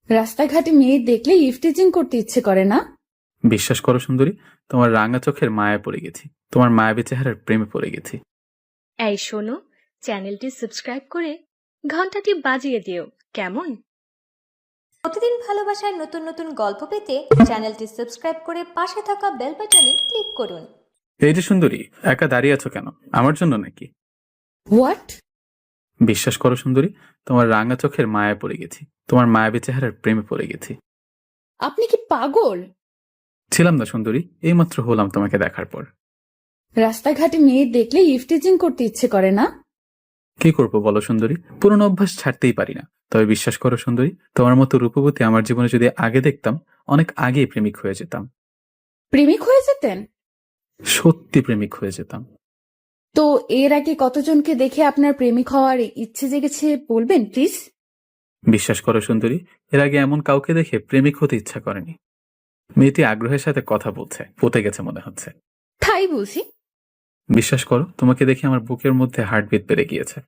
রাস্তাঘাটে মেয়ে দেখলে ইফটিজিং করতে ইচ্ছে করে না? বিশ্বাস করো সুন্দরী, তোমার রাঙা চোখের মায়ায় পড়ে গেছি, তোমার মায়াবী চেহারার প্রেমে পড়ে গেছি। এই শোনো, চ্যানেলটি সাবস্ক্রাইব করে ঘন্টাটি বাজিয়ে দিও কেমন। প্রতিদিন ভালোবাসার নতুন নতুন গল্প পেতে চ্যানেলটি সাবস্ক্রাইব করে পাশে থাকা বেল বাটনে ক্লিক করুন। এই যে সুন্দরী, একা দাঁড়িয়ে আছো কেন? আমার জন্য নাকি? হোয়াট? বিশ্বাস করো সুন্দরী, তোমার রাঙা চোখের মায়ায় পড়ে গেছি, তোমার মায়াবী চেহারার প্রেমে পড়ে গেছি। আপনি কি পাগল? ছিলাম না সুন্দরী, এইমাত্র হলাম তোমাকে দেখার পর। রাস্তাঘাটে মেয়ে দেখলে ইফটিজিং করতে ইচ্ছে করে না? কি করবো বলো সুন্দরী, পুরনো অভ্যাস ছাড়তেই পারি না। তবে বিশ্বাস করো সুন্দরী, তোমার মতো রূপবতী আমার জীবনে যদি আগে দেখতাম, অনেক আগেই প্রেমিক হয়ে যেতাম। প্রেমিক হয়ে যেতেন? সত্যি প্রেমিক হয়ে যেতাম। তো এর আগে কতজনকে দেখে আপনার প্রেমিক হওয়ার ইচ্ছে জেগেছে বলবেন প্লিজ? বিশ্বাস করো সুন্দরী, এর আগে এমন কাউকে দেখে প্রেমিক হতে ইচ্ছা করেনি। মেয়েটি আগ্রহের সাথে কথা বলছে, পতে গেছে মনে হচ্ছে। তাই বুঝি? বিশ্বাস করো, তোমাকে দেখে আমার বুকের মধ্যে হার্টবিট বেড়ে গিয়েছে।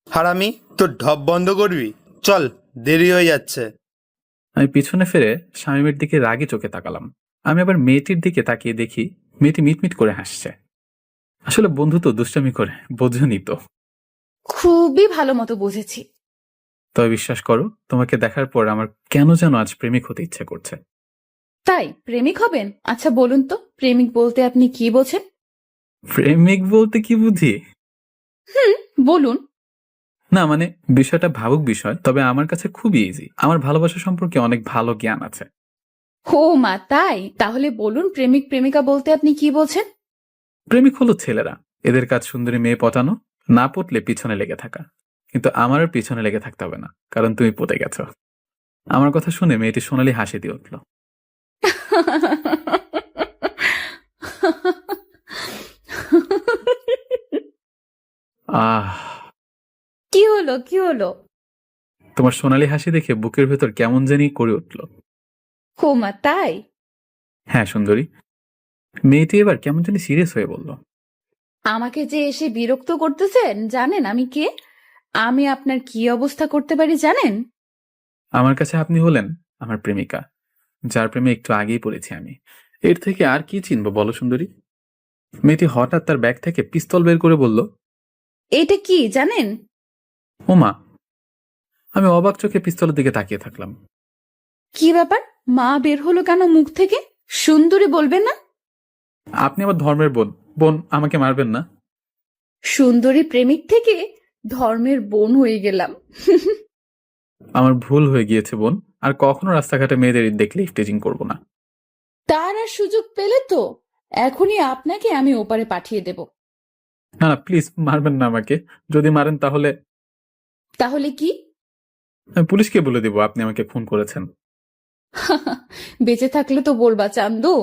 হারামি, তোর ঢপ বন্ধ করবি? চল, দেরি হয়ে যাচ্ছে। আমি পিছনে ফিরে শামীমের দিকে রাগী চোখে তাকালাম। আমি আবার মেয়েটির দিকে তাকিয়ে দেখি মেয়েটি মিটমিট করে হাসছে। আসলে বন্ধু তো দুষ্টামি করে, বোঝনি তো। খুবই ভালো মতো বুঝেছি। তবে বিশ্বাস করো, তোমাকে দেখার পর আমার কেন যেন আজ প্রেমিক হতে ইচ্ছে করছে। তাই প্রেমিক হবেন? আচ্ছা বলুন তো, প্রেমিক বলতে আপনি কি বোঝেন? প্রেমিক বলতে কি বুঝি? বলুন। না মানে, বিষয়টা ভাবুক বিষয়, তবে আমার কাছে খুবই ইজি। আমার ভালোবাসা সম্পর্কে অনেক ভালো জ্ঞান আছে। ও মা, তাই? তাহলে বলুন, প্রেমিক প্রেমিকা বলতে আপনি কি বোঝেন? প্রেমিক হলো ছেলেরা, এদের কাজ সুন্দরী মেয়ে পটানো, না পটলে পিছনে লেগে থাকা। কিন্তু আমার আর পিছনে লেগে থাকতে হবে না, কারণ তুমি পটে গেছো। আমার কথা শুনে মেয়েটি সোনালি হাসি দিয়ে উঠল। আহ, কি হলো, কি হলো? তোমার সোনালি হাসি দেখে বুকের ভেতর কেমন জানি করে উঠল। ও মা, তাই? হ্যাঁ সুন্দরী। মেয়েটি এবার কেমন জানি সিরিয়াস হয়ে বলল। আমাকে যে এসে বিরক্ত করতেছেন, জানেন আমি কে? আমি আপনার কি অবস্থা করতে পারি জানেন? আমার কাছে আপনি হলেন আমার প্রেমিকা, যার প্রেমে একটু আগেই পড়েছি আমি। এর থেকে আর কি চিনবো বলো সুন্দরী? মেয়েটি হঠাৎ তার ব্যাগ থেকে পিস্তল বের করে বলল, এটা কি জানেন? ওমা! আমি অবাক চোখে পিস্তলের দিকে তাকিয়ে থাকলাম। কি ব্যাপার? মা বের হলো কেন মুখ থেকে? সুন্দরী বলবেন না? আপনি আমার ধর্মের বোন, বোন আমাকে মারবেন না। সুন্দরী প্রেমিক থেকে ধর্মের বোন হয়ে গেলাম। আমার ভুল হয়ে গিয়েছে বোন, আর কখনো রাস্তাঘাটে মেয়েদের দেখলে ইফটেজিং করবো না। তার আর সুযোগ পেলে তো এখনই আপনাকে আমি ওপারে পাঠিয়ে দেব। না না, প্লিজ মারবেন না আমাকে। যদি মারেন তাহলে তাহলে কি? আমি পুলিশকে বলে দিব আপনি আমাকে খুন করেছেন। বেঁচে থাকলে তো বলবা চান্দু।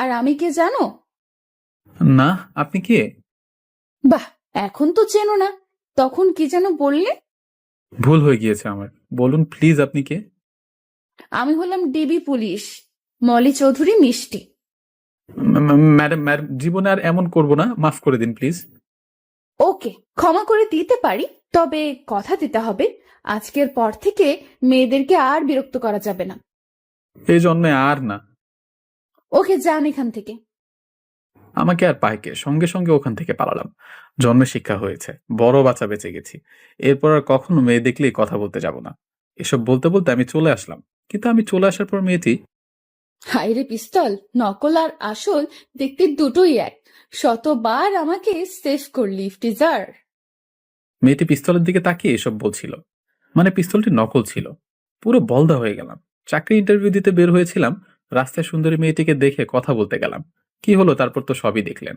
আর আমি কে জানো? না, আপনি কে? বাহ, এখন তো চেনো না, তখন কি যেন বললে? ভুল হয়ে গিয়েছে আমার, বলুন প্লিজ আপনি কে? আমি হলাম ডিবি পুলিশ, মলি চৌধুরী মিষ্টি। ম্যাডাম ম্যাডাম, জীবনে আর এমন করব না, মাফ করে দিন প্লিজ। ওকে, ক্ষমা করে দিতে পারি, তবে কথা দিতে হবে আজকের পর থেকে মেয়েদেরকে আর বিরক্ত করা যাবে না। এই জন্মে আর না। ওকে, যান এখান থেকে। আমাকে আর পাইকে সঙ্গে সঙ্গে ওখান থেকে পালালাম। জন্মে শিক্ষা হয়েছে, বড় বাচ্চা বেঁচে গেছি। এরপর আর কখনো মেয়ে দেখলেই কথা বলতে যাব না। এসব বলতে বলতে আমি চলে আসলাম, কিন্তু আমি চলে আসার পর মেয়েটি হাইরে পিস্তল, নকল আর আসল দেখতে দুটোই এক। শতবার আমাকে সেভ করলি ইফটিজার। পিস্তলের দিকে তাকিয়ে এসব বলছিল। মানে পিস্তলটি নকল ছিল। পুরো বলদা হয়ে গেলাম। চাকরি ইন্টারভিউ দিতে বের হয়েছিলাম, রাস্তায় সুন্দরী মেয়েটিকে দেখে কথা বলতে গেলাম। কি হলো তারপর তো সবই দেখলেন।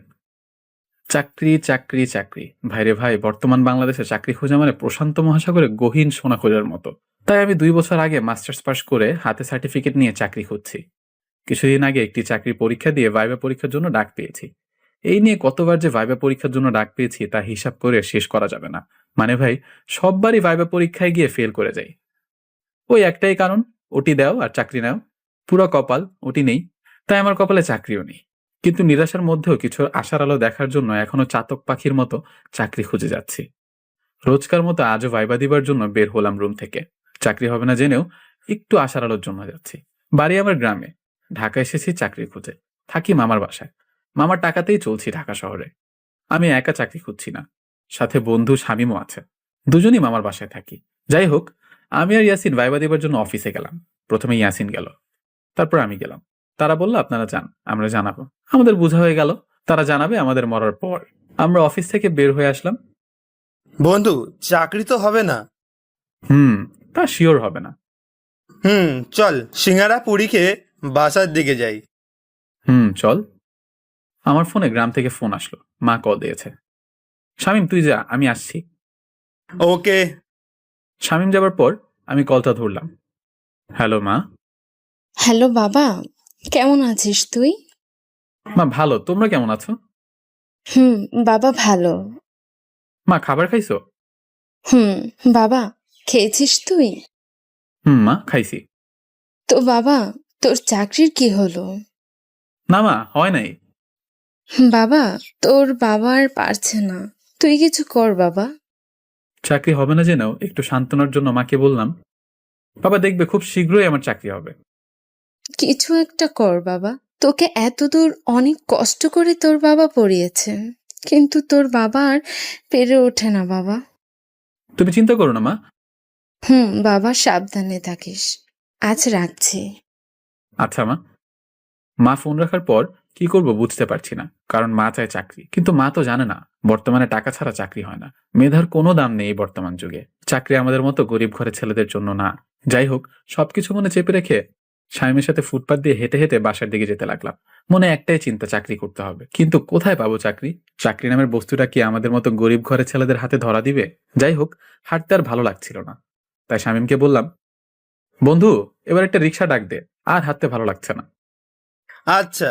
চাকরি চাকরি চাকরি, ভাইরে ভাই, বর্তমান বাংলাদেশে চাকরি খোঁজা মানে প্রশান্ত মহাসাগরে গহীন সোনা খোঁজার মতো। তাই আমি 2 বছর আগে মাস্টার্স পাস করে হাতে সার্টিফিকেট নিয়ে চাকরি খুঁজছি। কিছুদিন আগে একটি চাকরি পরীক্ষা দিয়ে ভাইবা পরীক্ষার জন্য ডাক পেয়েছি। এই নিয়ে কতবার যে ভাইবা পরীক্ষার জন্য ডাক পেয়েছি তা হিসাব করে শেষ করা যাবে না। মানে ভাই, সববারই ভাইবা পরীক্ষায় গিয়ে ফেল করে যাই। ওই একটাই কারণ, ওটি দাও আর চাকরি নাও। পুরো কপাল, ওটি নেই, তাই আমার কপালে চাকরিও নেই। কিন্তু নিরাশার মধ্যেও কিছু আশার আলো দেখার জন্য এখনো চাতক পাখির মতো চাকরি খুঁজে যাচ্ছি। রোজকার মতো আজও ভাইবা দিবার জন্য বের হলাম রুম থেকে। চাকরি হবে না জেনেও একটু আশার আলোর জন্য যাচ্ছি। বাড়ি আমার গ্রামে, ঢাকা এসেছি চাকরি খুঁজে, থাকি মামার বাসায়। মামার টাকাতেই চলছি ঢাকা শহরে। আমি একা চাকরি খুঁজছি না, সাথে বন্ধু শামীমও আছে, দুজনই মামার বাসায় থাকি। যাই হোক, আমি আর ইয়াসিন ভাইবা দেবার জন্য অফিসে গেলাম। প্রথমে ইয়াসিন গেল, তারপর আমি গেলাম। তারা বলল আপনারা যান, আমরা জানাবো। আমাদের বোঝা হয়ে গেল তারা জানাবে আমাদের মরার পর। আমরা অফিস থেকে বের হয়ে আসলাম। বন্ধু, চাকরি তো হবে না। তা শিওর হবে না। চল সিঙ্গারা পুরি খেয়ে বাসার দিকে যাই। চল। আমার ফোনে গ্রাম থেকে ফোন আসলো, মা কল দিয়েছে। শামীম তুই যা, আমি আসছি। ওকে। শামীম যাবার পর আমি কলটা ধরলাম। হ্যালো মা। হ্যালো বাবা, কেমন আছিস তুই? মা ভালো, তোমরা কেমন আছো? হুম, বাবা ভালো। মা খাবার খাইছো? হুম, বাবা খেয়েছিস তুই? মা খাইছি। তো বাবা, তোর চাকরির কি হলো? না মা, হয় নাই। বাবা, তোর বাবা আর পারছে না, তুই কিছু কর বাবা। চাকরি হবে না জেনেও একটু সান্ত্বনার জন্য মাকে বললাম, বাবা দেখবে খুব শীঘ্রই আমার চাকরি হবে। কিছু একটা কর বাবা, তোকে এতদূর অনেক কষ্ট করে তোর বাবা পড়িয়েছে, কিন্তু তোর বাবা আর পেরে ওঠে না বাবা। তুমি চিন্তা করো না মা। বাবা সাবধানে থাকিস, আজ রাখছি। আচ্ছা মা। মা ফোন রাখার পর কি করব বুঝতে পারছি না, কারণ মা চায় চাকরি, কিন্তু মা তো জানে না বর্তমানে টাকা ছাড়া চাকরি হয় না। মেধার কোনো দাম নেই বর্তমান যুগে। চাকরি আমাদের মতো গরিব ঘরের ছেলেদের জন্য না। যাই হোক, সবকিছু মনে চেপে রেখে শামীমের সাথে ফুটপাত দিয়ে হেঁটে হেঁটে বাসার দিকে যেতে লাগলাম। মনে একটাই চিন্তা, চাকরি করতে হবে, কিন্তু কোথায় পাবো চাকরি? চাকরি নামের বস্তুটা কি আমাদের মতো গরিব ঘরের ছেলেদের হাতে ধরা দিবে? যাই হোক, হাঁটতে আর ভালো লাগছিল না, তাই শামীমকে বললাম, বন্ধু এবার একটা রিক্সা ডাক দে, আর হাঁটতে ভালো লাগছে না। আচ্ছা।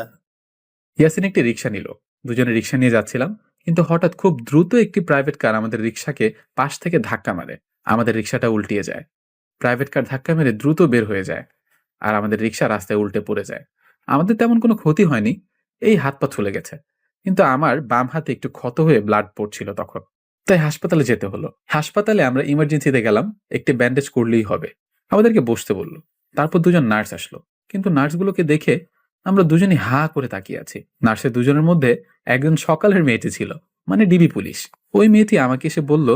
ইয়াসিন একটি রিক্সা নিল। দুজনে রিক্সা নিয়ে যাচ্ছিলাম, কিন্তু হঠাৎ খুব দ্রুত একটি প্রাইভেট কার আমাদের রিক্সাকে পাশ থেকে ধাক্কা মারে। আমাদের রিক্সাটা উল্টিয়ে যায়। প্রাইভেট কার ধাক্কা মেরে দ্রুত বের হয়ে যায়, আর আমাদের রিক্সা রাস্তায় উল্টে পড়ে যায়। আমাদের তেমন কোনো ক্ষতি হয়নি, এই হাত পা চলে গেছে, কিন্তু আমার বাম হাতে একটু ক্ষত হয়ে ব্লাড পড়ছিল তখন, তাই হাসপাতালে যেতে হলো। হাসপাতালে আমরা ইমার্জেন্সিতে গেলাম, একটি ব্যান্ডেজ করলেই হবে। আমাদেরকে বসতে বললো। তারপর দুজন নার্স আসলো, কিন্তু নার্সগুলোকে দেখে আমরা দুজনই হা করে তাকিয়ে আছি। নার্সের দুজনের মধ্যে একজন সকালের মেয়েটি ছিল, মানে ডিবি পুলিশ। ওই মেয়েটি আমাকে এসে বলল,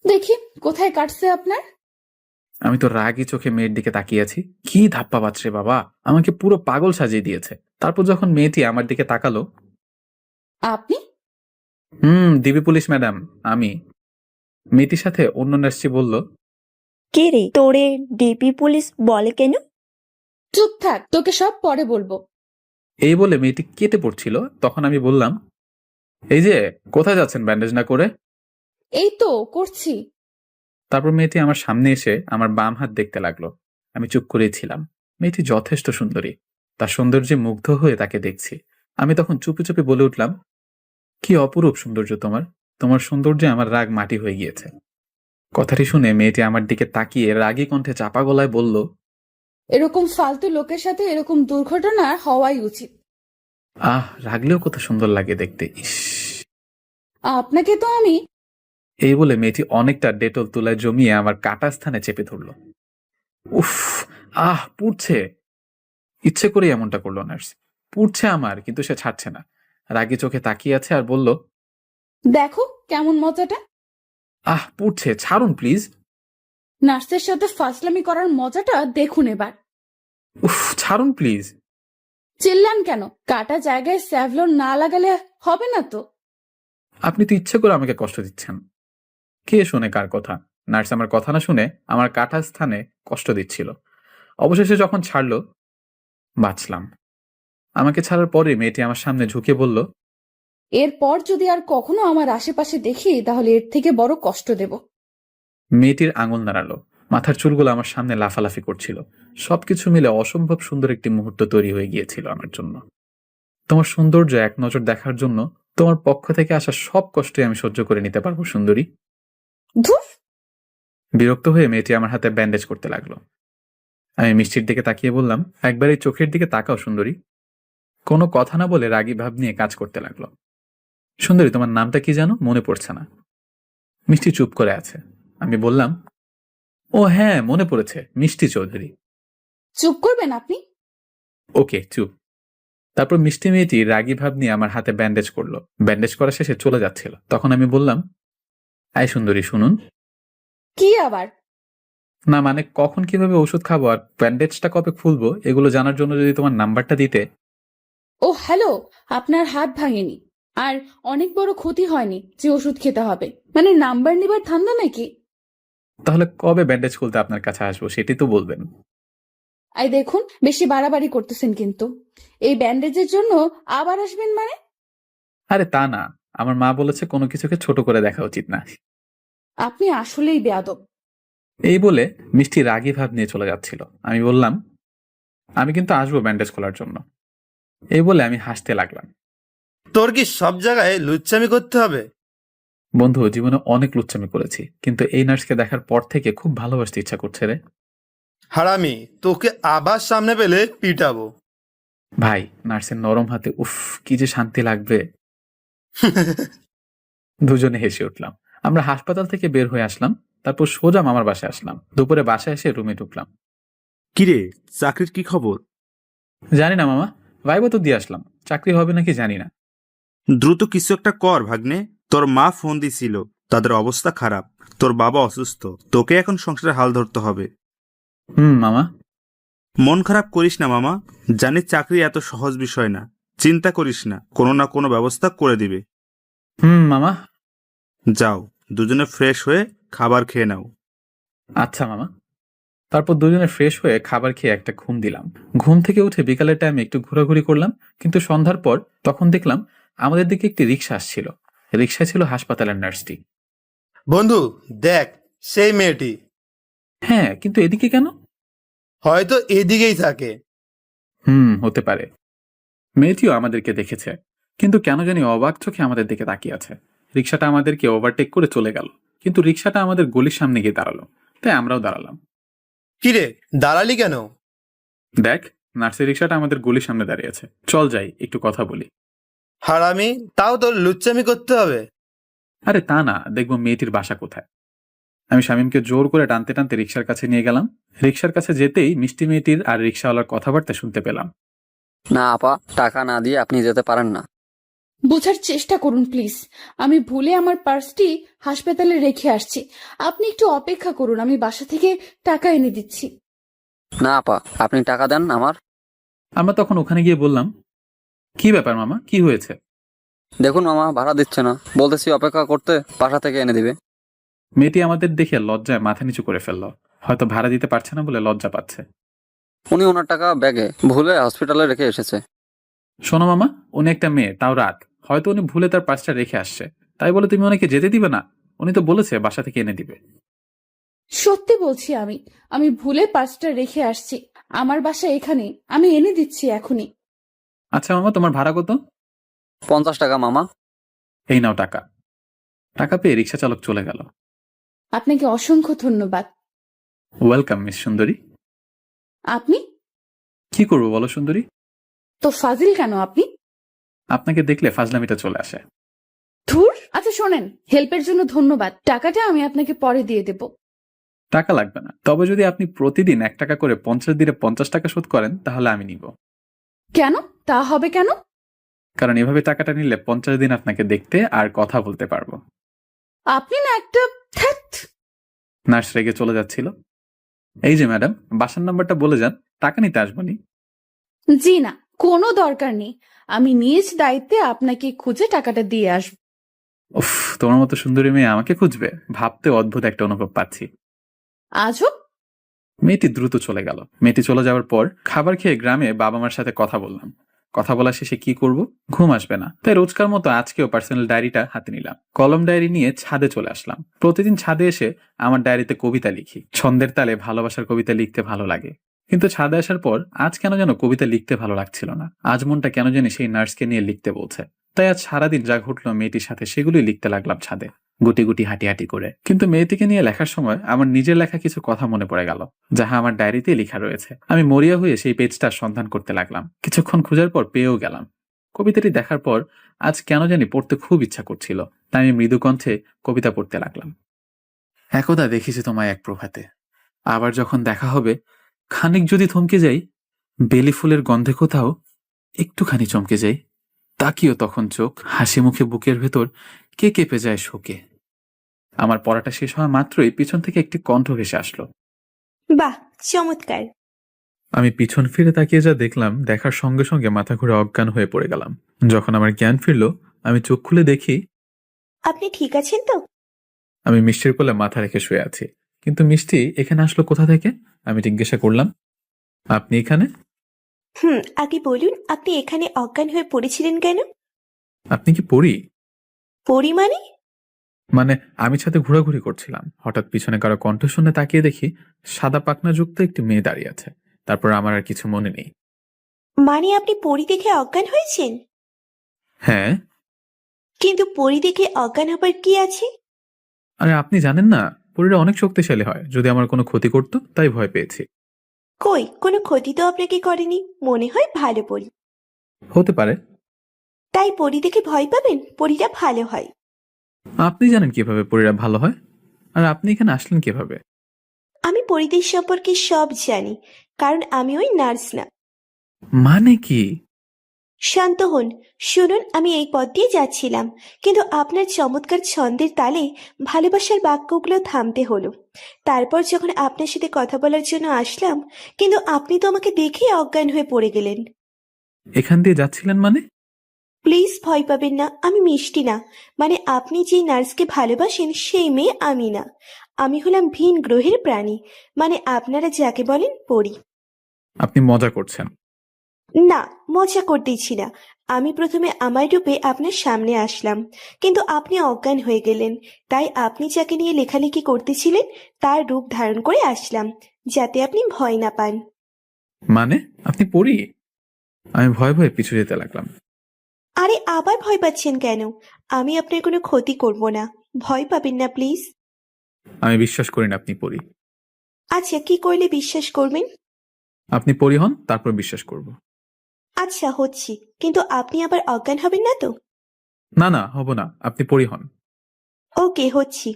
দেখি কোথায় কাটছে আপনার। আমি তো রাগী চোখে মেয়ের দিকে তাকিয়ে আছি। কি ধাপ্পা বাজছে বাবা, আমাকে পুরো পাগল সাজিয়ে দিয়েছে। তারপর যখন মেয়েটি আমার দিকে তাকালো, আপনি? ডিবি পুলিশ ম্যাডাম, আমি। মেয়েটির সাথে অন্য নার্সটি বলল, কে রে, তোরে ডিপি পুলিশ বলে কেন? চুপ থাক, তোকে সব পরে বলবো। এই বলে মেয়েটি কেটে পড়ছিল। তখন আমি বললাম, এই যে কোথায় যাচ্ছেন ব্যান্ডেজ না করে? এই তো করছি। তারপর মেয়েটি আমার সামনে এসে আমার বাম হাত দেখতে লাগলো। আমি চুপ করেছিলাম। মেয়েটি যথেষ্ট সুন্দরী, তার সৌন্দর্যে মুগ্ধ হয়ে তাকে দেখছি। আমি তখন চুপি চুপি বলে উঠলাম, কি অপরূপ সৌন্দর্য তোমার, তোমার সৌন্দর্যে আমার রাগ মাটি হয়ে গিয়েছে। কথাটি শুনে মেয়েটি আমার দিকে তাকিয়ে রাগী কণ্ঠে চাপা গলায় বলল, এরকম ফালতু লোকের সাথে এরকম দুর্ঘটনা হওয়াই উচিত। রাগলেও কত সুন্দর লাগে দেখতে, ইস। আপনাকে তো আমি। এই বলে মেয়েটি অনেকটা ডেটল তুলায় জমিয়ে আমার কাটা স্থানে চেপে ধরল। উফ, পুড়ছে। ইচ্ছে করে এমনটা করলো নার্স। পুড়ছে আমার, কিন্তু সে ছাড়ছে না। রাগী চোখে তাকিয়ে আছে আর বলল, দেখো কেমন মজাটা। পুড়ছে, ছাড়ুন প্লিজ। নার্সের সাথে ফাজলামি করার মজাটা দেখুন এবার। উফ, ছাড়ুন প্লিজ। চিল্লান কেন? কাটা জায়গায় স্যাভলন না লাগালে হবে না তো? আপনি তো ইচ্ছে করে আমাকে কষ্ট দিচ্ছেন। কে শোনে কার কথা? নার্স আমার কথা না শুনে আমার কাটা স্থানে কষ্ট দিচ্ছিল। অবশেষে যখন ছাড়লো, বাঁচলাম। আমাকে ছাড়ার পরে মেয়েটি আমার সামনে ঝুঁকে বলল, এরপর যদি আর কখনো আমার আশেপাশে দেখি তাহলে এর থেকে বড় কষ্ট দেব। মেয়েটির আঙুল নাড়ালো। মাথার চুলগুলো আমার সামনে লাফালাফি করছিল। সবকিছু মিলে অসম্ভব সুন্দর একটি মুহূর্ত তৈরি হয়ে গিয়েছিল আমার জন্য। তোমার সৌন্দর্য এক নজর দেখার জন্য তোমার পক্ষ থেকে আসা সব কষ্টই আমি সহ্য করে নিতে পারবো সুন্দরী। ধুর! বিরক্ত হয়ে মেয়েটি আমার হাতে ব্যান্ডেজ করতে লাগলো। আমি মিষ্টির দিকে তাকিয়ে বললাম, একবার এই চোখের দিকে তাকাও সুন্দরী। কোনো কথা না বলে রাগী ভাব নিয়ে কাজ করতে লাগলো। সুন্দরী, তোমার নামটা কি জানো? মনে পড়ছে না। মিষ্টি চুপ করে আছে। আমি বললাম, ও হ্যাঁ, মনে পড়েছে, মিষ্টি চৌধুরী। চুপ করবেন আপনি? ওকে, চুপ। তারপর মিষ্টি মেয়েটি রাগী ভাব নিয়ে আমার হাতে ব্যান্ডেজ করলো। ব্যান্ডেজ করা শেষে চলে যাচ্ছিল, তখন আমি বললাম, আয় সুন্দরী, শুনুন। কি আবার? না মানে, কখন কিভাবে ওষুধ খাবো আর ব্যান্ডেজটা কবে খুলবো এগুলো জানার জন্য যদি তোমার নাম্বারটা দিতে। ও হ্যালো, আপনার হাত ভাঙেনি আর অনেক বড় ক্ষতি হয়নি যে ওষুধ খেতে হবে, মানে নাম্বার নিবার ধান্দা নাকি? তাহলে কবে ব্যান্ডেজ খুলতে আপনার কাছে আসবো সেটি তো বলবেন। এই দেখুন, বেশি বাড়াবাড়ি করতেছেন কিন্তু। এই ব্যান্ডেজের জন্য আবার আসবেন মানে? আরে তা না, আমার মা বলেছে কোনো কিছুকে ছোট করে দেখা উচিত না। আপনি আসলেই বেয়াদব। এই বলে মিষ্টি রাগী ভাব নিয়ে চলে যাচ্ছিল। আমি বললাম, আমি কিন্তু আসবো ব্যান্ডেজ খোলার জন্য। এই বলে আমি হাসতে লাগলাম। তোর কি সব জায়গায় লুচ্চামি করতে হবে? বন্ধু, জীবনে অনেক লুচ্চামি করেছি, কিন্তু এই নার্সকে দেখার পর থেকে খুব ভালোবাসতে ইচ্ছা করছে রে। হারামি, তোকে আবার সামনে পেলে পিটাবো। ভাই, নার্সের নরম হাতে উফ কি যে শান্তি লাগবে। দুজনে হেসে উঠলাম। আমরা হাসপাতাল থেকে বের হয়ে আসলাম, তারপর সোজা মামার বাসায় আসলাম। দুপুরে বাসায় এসে রুমে ঢুকলাম। কিরে, চাকরির কি খবর? জানি না মামা, ভাইবা তো দিয়ে আসলাম, চাকরি হবে নাকি জানি না। দ্রুত কিছু একটা কর ভাগ্নে। তোর মা ফোন দিছিল, তাদের অবস্থা খারাপ, তোর বাবা অসুস্থ, তোকে এখন সংসারের হাল ধরতে হবে। মামা। মন খারাপ করিস না মামা, জানিস চাকরি এত সহজ বিষয় না। চিন্তা করিস না, কোনো না কোনো ব্যবস্থা করে দিবে। মামা। যাও, দুজনে ফ্রেশ হয়ে খাবার খেয়ে নাও। আচ্ছা মামা। তারপর দুজনে ফ্রেশ হয়ে খাবার খেয়ে একটা ঘুম দিলাম। ঘুম থেকে উঠে বিকালের টাইমে একটু ঘোরাঘুরি করলাম, কিন্তু সন্ধ্যার পর তখন দেখলাম আমাদের দিকে একটি রিক্সা আসছিল। রিক্সায় ছিল হাসপাতালের নার্সটি। বন্ধু দেখ, সেই মেয়েটি হ্যাঁ, কিন্তু এদিকে কেন? হয়তো এদিকেই থাকে। হতে পারে। মেয়েটিও আমাদেরকে দেখেছে, কিন্তু কেন জানি অবাক চোখে আমাদের দিকে তাকিয়ে আছে। রিক্সাটা আমাদেরকে ওভারটেক করে চলে গেল, কিন্তু রিক্সাটা আমাদের গলির সামনে গিয়ে দাঁড়ালো, তাই আমরাও দাঁড়ালাম। কিরে, দাঁড়ালি কেন? দেখ, নার্সের রিক্সাটা আমাদের গলির সামনে দাঁড়িয়ে আছে, চল যাই একটু কথা বলি। হারামি, তাও তোর লুচ্চামি করতে হবে? আরে তা না, দেখবো মেয়েটির বাসা কোথায়। আমি শামীমকে জোর করে টানতে টানতে রিক্সার কাছে নিয়ে গেলাম। রিক্সার কাছে যেতেই মিষ্টি মেয়েটির আর রিক্সাওয়ালার কথাবার্তা শুনতে পেলাম। না আপা, টাকা না দিয়ে আপনি যেতে পারেন না। বোঝার চেষ্টা করুন প্লিজ, আমি ভুলে আমার পার্সটি হাসপাতালে রেখে আসছি। আপনি একটু অপেক্ষা করুন, আমি বাসা থেকে টাকা এনে দিচ্ছি। না আপা, আপনি টাকা দেন আমার। আমরা তখন ওখানে গিয়ে বললাম, কি ব্যাপার মামা, কি হয়েছে? দেখুন মামা, ভাড়া দিচ্ছে না, বলতেছি অপেক্ষা করতে, বাসা থেকে এনে দিবে। মেয়েটি আমাদের দেখে লজ্জায় মাথা নিচু করে ফেললো, হয়তো ভাড়া দিতে পারছে না বলে লজ্জা পাচ্ছে। উনি ওনার টাকা ব্যাগে ভুলে হসপিটালে রেখে এসেছে। শোনো মামা, উনি একটা মেয়ে, তাও রাত, হয়তো উনি ভুলে তার পার্সটা রেখে আসছে, তাই বলে তুমি ওনাকে যেতে দিবে না? উনি তো বলেছে বাসা থেকে এনে দিবে। সত্যি বলছি, আমি ভুলে পার্সটা রেখে আসছি। আমার বাসা এখানে, আমি এনে দিচ্ছি এখনই। আচ্ছা মামা, তোমার ভাড়া কত? 50 টাকা মামা। এই নাও টাকা। টাকা পেয়ে রিক্সা চালক চলে গেল। আপনাকে অসংখ্য ধন্যবাদ। ওয়েলকাম মিস সুন্দরী। আপনি কি করবো বলো সুন্দরী? তো ফাজিল কেন আপনি? আপনাকে দেখলে ফাজলামিটা চলে আসে। ধুর। আচ্ছা শোনেন, হেল্পের জন্য ধন্যবাদ, টাকাটা আমি আপনাকে পরে দিয়ে দেব। টাকা লাগবে না, তবে যদি আপনি প্রতিদিন 1 টাকা করে 50 দিনে 50 টাকা শোধ করেন তাহলে আমি নিব। কেন? তা হবে কেন? কারণ এভাবে টাকাটা নিলে 50 দিন আপনাকে দেখতে আর কথা বলতে পারবো। আপনি না একটা ধ্যাৎ। নার্স রেগে চলে যাচ্ছিল। এই যে ম্যাডাম, বাসার নাম্বারটা বলে যান, টাকা নিতে আসবনি। জি না, কোনো দরকার নেই, আমি নিজ দায়িত্বে আপনাকে খুঁজে টাকাটা দিয়ে আসবো। উফ, তোমার মতো সুন্দরী মেয়ে আমাকে খুঁজবে, ভাবতে অদ্ভুত একটা অনুভব পাচ্ছি। আজও। মেয়েটি দ্রুত চলে গেল। মেয়েটি চলে যাওয়ার পর খাবার খেয়ে গ্রামে বাবা মার সাথে কথা বললাম। কথা বলা শেষে কি করব, ঘুম আসবে না, তাই রোজকার মতো আজকেও পার্সোনাল ডায়েরিটা হাতে নিলাম। কলম ডায়েরি নিয়ে ছাদে চলে আসলাম। প্রতিদিন ছাদে এসে আমার ডায়েরিতে কবিতা লিখি। ছন্দের তালে ভালোবাসার কবিতা লিখতে ভালো লাগে, কিন্তু ছাদে আসার পর আজ কেন যেন কবিতা লিখতে ভালো লাগছিল না। আজ মনটা কেন জানি সেই নার্সকে নিয়ে লিখতে বলছে। তাই আজ সারাদিন যা ঘটলো মেয়েটির সাথে সেগুলোই লিখতে লাগলাম ছাদে, গুটি গুটি হাঁটি হাঁটি করে। কিন্তু মেয়েটিকে নিয়ে লেখার সময় আমার নিজের লেখা কিছু কথা মনে পড়ে গেল, যাহা আমার ডায়েরিতে লেখা রয়েছে। আমি মরিয়া হয়ে সেই পেজটা সন্ধান করতে লাগলাম। কিছুক্ষণ খোঁজার পর পেয়েও গেলাম। কবিতাটি দেখার পর আজ কেন জানি পড়তে খুব ইচ্ছা করছিল, তাই আমি মৃদু কণ্ঠে কবিতা পড়তে লাগলাম। একদা দেখেছি তোমায় এক প্রভাতে, আবার যখন দেখা হবে খানিক যদি থমকে যাই, বেলি ফুলের গন্ধে কোথাও একটুখানি চমকে যাই, তাকিও তখন চোখ হাসি মুখে বুকের ভেতর কে কেঁপে যায় শোকে। আমার পড়াটা শেষ হওয়া মাত্রই পিছন থেকে একটি কণ্ঠ ভেসে আসলো। বাহ, চমৎকার। আমি পিছন ফিরে তাকিয়ে যা দেখলাম, দেখার সঙ্গে সঙ্গে মাথা ঘুরে অজ্ঞান হয়ে পড়ে গেলাম। যখন আমার জ্ঞান ফিরল, আমি চোখ খুলে দেখি আপনি ঠিক আছেন তো? আমি মিষ্টির কোলে মাথা রেখে শুয়ে আছি। কিন্তু মিষ্টি এখানে আসলো কোথা থেকে? আমি জিজ্ঞাসা করলাম, আপনি এখানে? আগে বলুন, আপনি এখানে অজ্ঞান হয়ে পড়েছিলেন কেন? আপনি কি পড়ি? পরি মানে? মানে আমি ছাদে ঘোরাঘুরি করছিলাম, হঠাৎ পিছনে কারো কণ্ঠ শুনে তাকিয়ে দেখি সাদা পাখনা যুক্ত একটি মেয়ে দাঁড়িয়ে আছে। তারপর আমার আর কিছু মনে নেই। মানে আপনি পরি দেখে অজ্ঞান হয়েছেন? হ্যাঁ। কিন্তু পরি দেখে অজ্ঞান হবার কি আছে? আরে আপনি জানেন না, পরীরা অনেক শক্তিশালী হয়, যদি আমার কোনো ক্ষতি করতো তাই ভয় পেয়েছি। কই, কোনো ক্ষতি তো আপনাকে করেনি, মনে হয় ভালো পরি। হতে পারে। তাই পরি দেখে ভয় পাবেন? পরিরা ভালো হয়। আপনি জানেন কিভাবে পরীরা ভালো হয়? আর আপনি এখানে আসলেন কিভাবে? আমি পরিদের সম্পর্কে সব জানি, কারণ আমি ওই নার্স না। মানে কি? শান্ত হন, শুনুন, আমি এই পথ দিয়ে যাচ্ছিলাম, কিন্তু আপনার চমৎকার ছন্দের তালে ভালোবাসার বাক্যগুলো থামতে হলো। তারপর যখন আপনার সাথে কথা বলার জন্য আসলাম, কিন্তু আপনি তো আমাকে দেখেই অজ্ঞান হয়ে পড়ে গেলেন। এখান দিয়ে যাচ্ছিলেন মানে? প্লিজ ভয় পাবেন না, আমি মিষ্টি না। মানে আপনি যে নার্সকে ভালোবাসেন সেই মেয়ে আমি না। আমি হলাম ভিন গ্রহের প্রাণী, মানে আপনারা যাকে বলেন পরি। আপনি মজা করছেন। না, মজা করতেইছি না। আমি প্রথমে আমার রূপে আপনার সামনে আসলাম, কিন্তু আপনি অজ্ঞান হয়ে গেলেন। তাই আপনি যাকে নিয়ে লেখালেখি করতেছিলেন তার রূপ ধারণ করে আসলাম, যাতে আপনি ভয় না পান। মানে আপনি পড়ি? আমি ভয়ে ভয়ে পিছু যেতে লাগলাম। আরে আবার ভয় পাচ্ছেন কেন? আমি আপনার কোনো ক্ষতি করব না, ভয় পাবেন না প্লিজ। আমি বিশ্বাস করি না আপনি পড়ি। আচ্ছা, কি করলে বিশ্বাস করবেন? আপনি পড়ি হন, তারপর বিশ্বাস করব। আচ্ছা হচ্ছি, কিন্তু আপনি আবার অজ্ঞান হবেন না তো? না না, হব না, আপনি পড়ি হন। ওকে, হচ্ছি।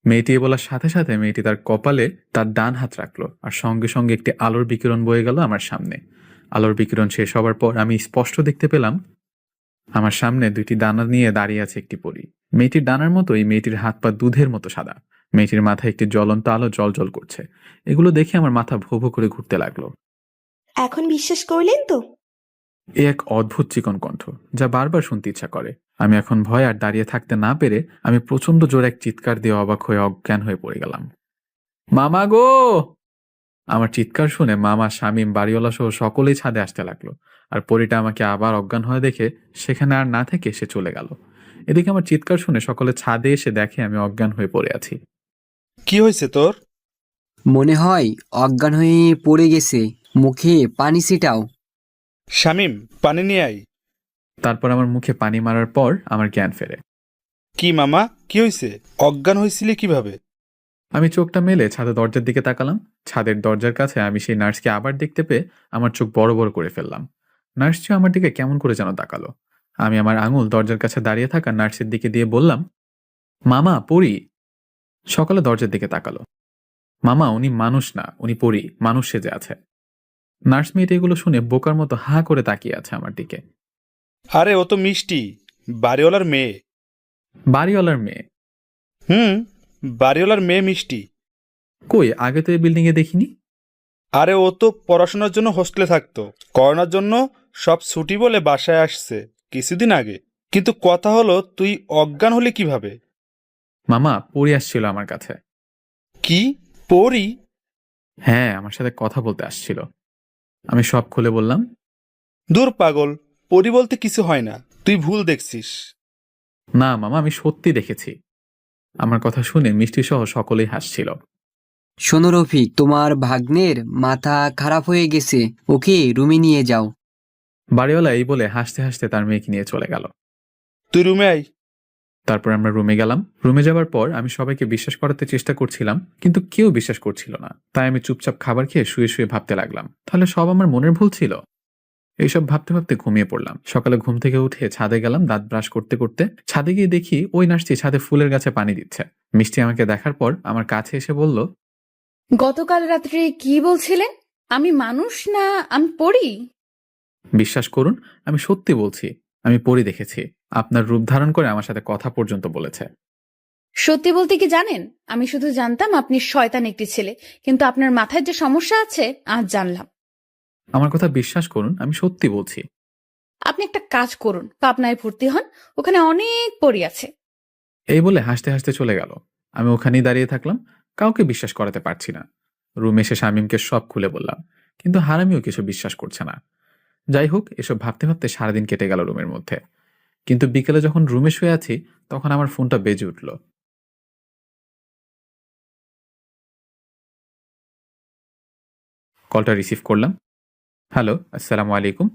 মেয়েটি এ বলার সাথে সাথে মেয়েটি তার কপালে তার ডান হাত রাখলো, আর সঙ্গে সঙ্গে একটি আলোর বিকিরণ বয়ে গেল আমার সামনে। আলোর বিকিরণ শেষ হবার পর আমি স্পষ্ট দেখতে পেলাম আমার সামনে দুইটি ডানা নিয়ে দাঁড়িয়ে আছে একটি পরী। মেয়েটির ডানার মতোই মেয়েটির হাত পা দুধের মতো সাদা। মেয়েটির মাথায় একটি জ্বলন্ত আলো জল করছে। এগুলো দেখে আমার মাথা ভো ভো করে ঘুরতে লাগলো। এখন বিশ্বাস করলেন তো? এ এক অদ্ভুত চিকন কণ্ঠ, যা বারবার শুনতে ইচ্ছা করে। আমি এখন ভয় আর দাঁড়িয়ে থাকতে না পেরে আমি প্রচন্ড জোরে এক চিৎকার দিয়ে অবাক হয়ে অজ্ঞান হয়ে পড়ে গেলাম। মামা গো! আমার চিৎকার শুনে মামা, শামীম, বাড়িওয়ালা সহ সকলেই ছাদে আসতে লাগলো। আর পরীটা আমাকে আবার অজ্ঞান হয়ে দেখে সেখানে আর না থেকে সে চলে গেল। এদিকে আমার চিৎকার শুনে সকলে ছাদে এসে দেখে আমি অজ্ঞান হয়ে পড়ে আছি। কি হয়েছে তোর? মনে হয় অজ্ঞান হয়ে পড়ে গেছে, মুখে পানি ছিটাও। শামিম, পানি নিয়ে আয়। তারপর আমার মুখে পানি মারার পর আমার জ্ঞান ফেরে। কি মামা, কি হয়েছে? অজ্ঞান হয়েছিলি কিভাবে? আমি চোখটা মেলে ছাদের দরজার দিকে তাকালাম। ছাদের দরজার কাছে আমি সেই নার্সকে আবার দেখতে পেয়ে আমার চোখ বড় বড় করে ফেললাম। নার্সটিও আমার দিকে কেমন করে যেন তাকালো। আমি আমার আঙুল দরজার কাছে দাঁড়িয়ে থাকা নার্সের দিকে দিয়ে বললাম, মামা পড়ি। সকালে দরজার দিকে তাকালো। মামা, উনি মানুষ না, উনি পড়ি, মানুষ সেজে আছে। নার্স মেয়েটি এগুলো শুনে বোকার মতো হা করে তাকিয়ে আছে আমার দিকে। আরে ও তো মিষ্টি, বাড়িওয়ালার মেয়ে। বাড়িওয়ালার মেয়ে? বাড়িওয়ালার মেয়ে মিষ্টি। কই, আগে তো এই বিল্ডিং এ দেখিনি। আরে ও তো পড়াশোনার জন্য হোস্টেলে থাকতো, করোনার জন্য সব ছুটি বলে বাসায় আসছে কিছুদিন আগে। কিন্তু কথা হলো, তুই অজ্ঞান হলি কিভাবে? মামা, পড়ি আসছিল আমার কাছে। কি পড়ি? হ্যাঁ, আমার সাথে কথা বলতে আসছিল। আমি সব খুলে বললাম। দূর পাগল, পড়ি বলতে কিছু হয় না, তুই ভুল দেখছিস। না মামা, আমি সত্যি দেখেছি। আমার কথা শুনে মিষ্টি সহ সকলেই হাসছিল। শোনো রফিক, তোমার ভাগ্নের মাথা খারাপ হয়ে গেছে, ওকে রুমে নিয়ে যাও। বাড়িওয়ালা এই বলে হাসতে হাসতে তার মেয়েকে নিয়ে চলে গেল। তুই রুমে আয়। তারপর আমরা রুমে গেলাম। রুমে যাবার পর আমি সবাইকে বিশ্বাস করাতে চেষ্টা করছিলাম, কিন্তু কেউ বিশ্বাস করছিল না। তাই আমি চুপচাপ খাবার খেয়ে শুয়ে শুয়ে ভাবতে লাগলাম, তাহলে সব আমার মনের ভুল ছিল। এইসব ভাবতে ভাবতে ঘুমিয়ে পড়লাম। সকালে ঘুম থেকে উঠে ছাদে গেলাম দাঁত ব্রাশ করতে করতে। ছাদে গিয়ে দেখি ওই নার্সটি ছাদে ফুলের গাছে পানি দিচ্ছে। মিষ্টি আমাকে দেখার পর আমার কাছে এসে বলল, গতকাল রাত্রে কি বলছিলেন? আমি মানুষ না আমি পড়ি? বিশ্বাস করুন, আমি সত্যি বলছি। আমি পরী দেখেছি। আপনার রূপ ধারণ করে আমার সাথে কথা পর্যন্ত বলেছে। সত্যি বলতে কি জানেন, আমি শুধু জানতাম আপনি শয়তান একটি ছেলে, কিন্তু আপনার মাথায় যে সমস্যা আছে আজ জানলাম। আমার কথা বিশ্বাস করুন, আমি সত্যি বলছি। আপনি একটা কাজ করুন, পাবনায় ভর্তি হন, ওখানে অনেক পড়ি আছে। এই বলে হাসতে হাসতে চলে গেল। আমি ওখানেই দাঁড়িয়ে থাকলাম, কাউকে বিশ্বাস করাতে পারছি না। রুমে এসে শামীমকে সব খুলে বললাম, কিন্তু হারামিও কিছু বিশ্বাস করছে না। যাই হোক, এসব ভাবতে ভাবতে সারাদিন কেটে গেল রুমের মধ্যে। কিন্তু বিকেলে যখন রুমে শুয়ে আছি, তখন আমার ফোনটা বেজে উঠল। কলটা রিসিভ করলাম। হ্যালো, আসসালামু আলাইকুম।